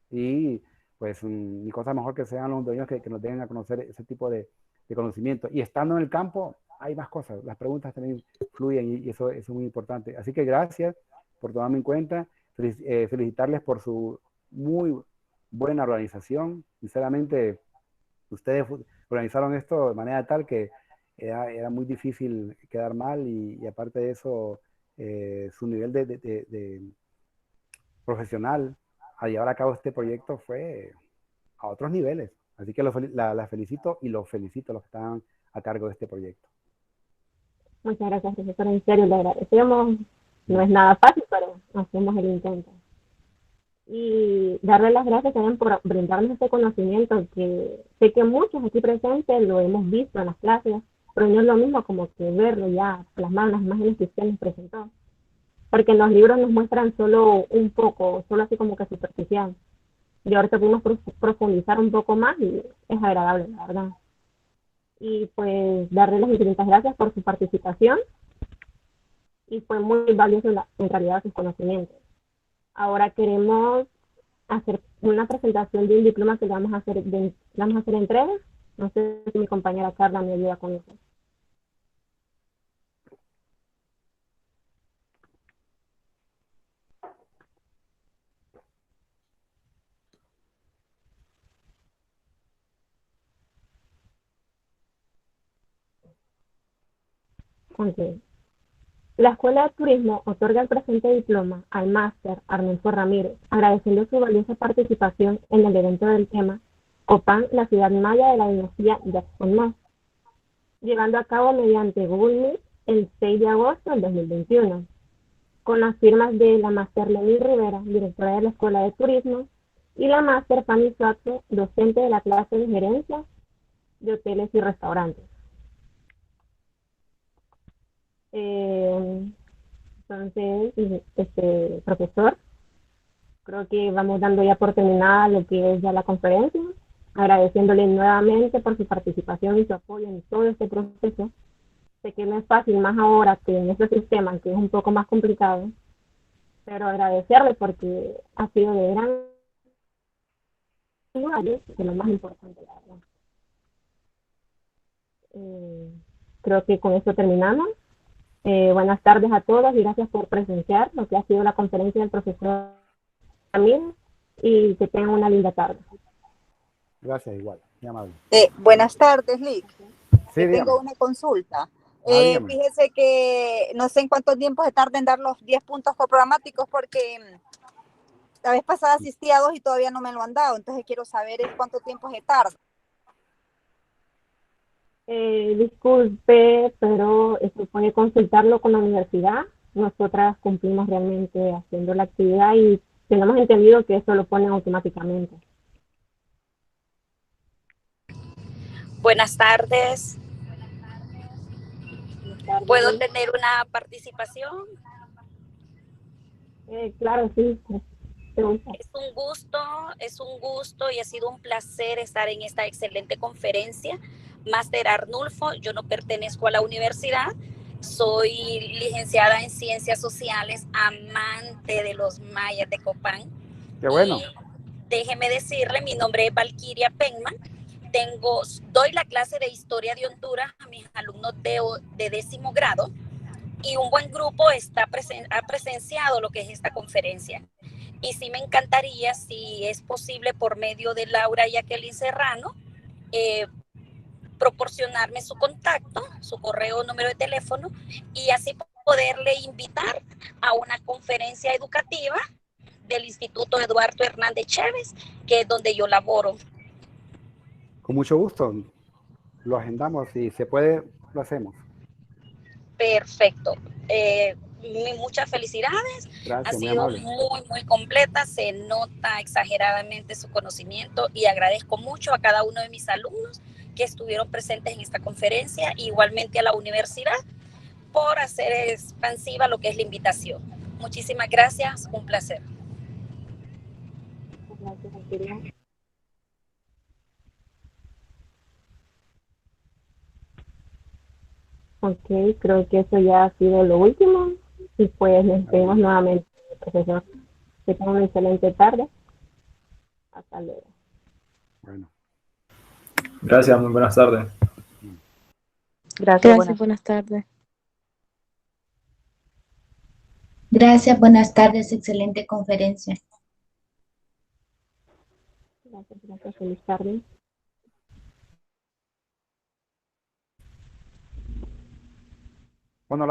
Y pues ni cosa mejor que sean los dueños que nos den a conocer ese tipo de conocimiento. Y estando en el campo, hay más cosas. Las preguntas también fluyen y eso es muy importante. Así que gracias por tomarme en cuenta. Felicitarles por su muy buena organización. Sinceramente, ustedes organizaron esto de manera tal que era muy difícil quedar mal y aparte de eso, su nivel de profesional a llevar a cabo este proyecto fue a otros niveles. Así que la felicito y los felicito a los que están a cargo de este proyecto. Muchas gracias, profesor. En serio, le agradecemos. No es nada fácil, pero hacemos el intento. Y darle las gracias también por brindarnos este conocimiento que sé que muchos aquí presentes lo hemos visto en las clases, pero no es lo mismo como que verlo ya plasmado en las imágenes que usted nos presentó. Porque en los libros nos muestran solo un poco, solo así como que superficial. Y ahorita pudimos profundizar un poco más y es agradable, la verdad. Y pues darle las infinitas gracias por su participación y fue muy valioso en realidad sus conocimientos. Ahora queremos hacer una presentación de un diploma que le vamos a hacer, vamos a hacer entrega. No sé si mi compañera Carla me ayuda con eso. Okay. La Escuela de Turismo otorga el presente diploma al máster Arnulfo Ramírez, agradeciendo su valiosa participación en el evento del tema Copán, la ciudad maya de la dinastía Yaxconmás, llevando a cabo mediante Google Meet el 6 de agosto del 2021, con las firmas de la máster Lenny Rivera, directora de la Escuela de Turismo, y la máster Fanny Suazo, docente de la clase de gerencia de hoteles y restaurantes. Entonces, profesor, creo que vamos dando ya por terminada lo que es ya la conferencia, agradeciéndole nuevamente por su participación y su apoyo en todo este proceso. Sé que no es fácil, más ahora que en este sistema, que es un poco más complicado, pero agradecerle porque ha sido de gran ayuda, que es lo más importante, la verdad. Creo que con esto terminamos. Buenas tardes a todos y gracias por presenciar lo que ha sido la conferencia del profesor Ramírez y que tengan una linda tarde. Gracias, igual, muy amable. Buenas tardes, Lick. Sí, tengo una consulta. Dígame. Fíjese que no sé en cuánto tiempo se tarda en dar los 10 puntos coprogramáticos porque la vez pasada asistí a 2 y todavía no me lo han dado, entonces quiero saber en cuánto tiempo se tarda. Disculpe, pero se puede consultarlo con la universidad. Nosotras cumplimos realmente haciendo la actividad y tenemos entendido que eso lo ponen automáticamente. Buenas tardes. ¿Puedo tener una participación? Claro, sí. Es un gusto y ha sido un placer estar en esta excelente conferencia. Máster Arnulfo, yo no pertenezco a la universidad, soy licenciada en Ciencias Sociales, amante de los mayas de Copán. Qué bueno. Y déjeme decirle, mi nombre es Valquiria Penman. Doy la clase de Historia de Honduras a mis alumnos de 10º grado y un buen grupo ha presenciado lo que es esta conferencia. Y sí me encantaría, si es posible, por medio de Laura Jacqueline Serrano, proporcionarme su contacto, su correo, número de teléfono, y así poderle invitar a una conferencia educativa del Instituto Eduardo Hernández Chévez, que es donde yo laboro. Con mucho gusto. Lo agendamos. Si se puede, lo hacemos. Perfecto. Muchas felicidades. Gracias, ha muy sido amable. muy completa, se nota exageradamente su conocimiento y agradezco mucho a cada uno de mis alumnos que estuvieron presentes en esta conferencia, igualmente a la universidad por hacer expansiva lo que es la invitación. Muchísimas gracias, un placer. Gracias, Valquiria. Ok, creo que eso ya ha sido lo último. Y pues nos vemos nuevamente, profesor. Que tengan una excelente tarde. Hasta luego. Bueno. Gracias, muy buenas tardes. Gracias, buenas tardes. Gracias, buenas tardes, excelente conferencia. Gracias, feliz tarde.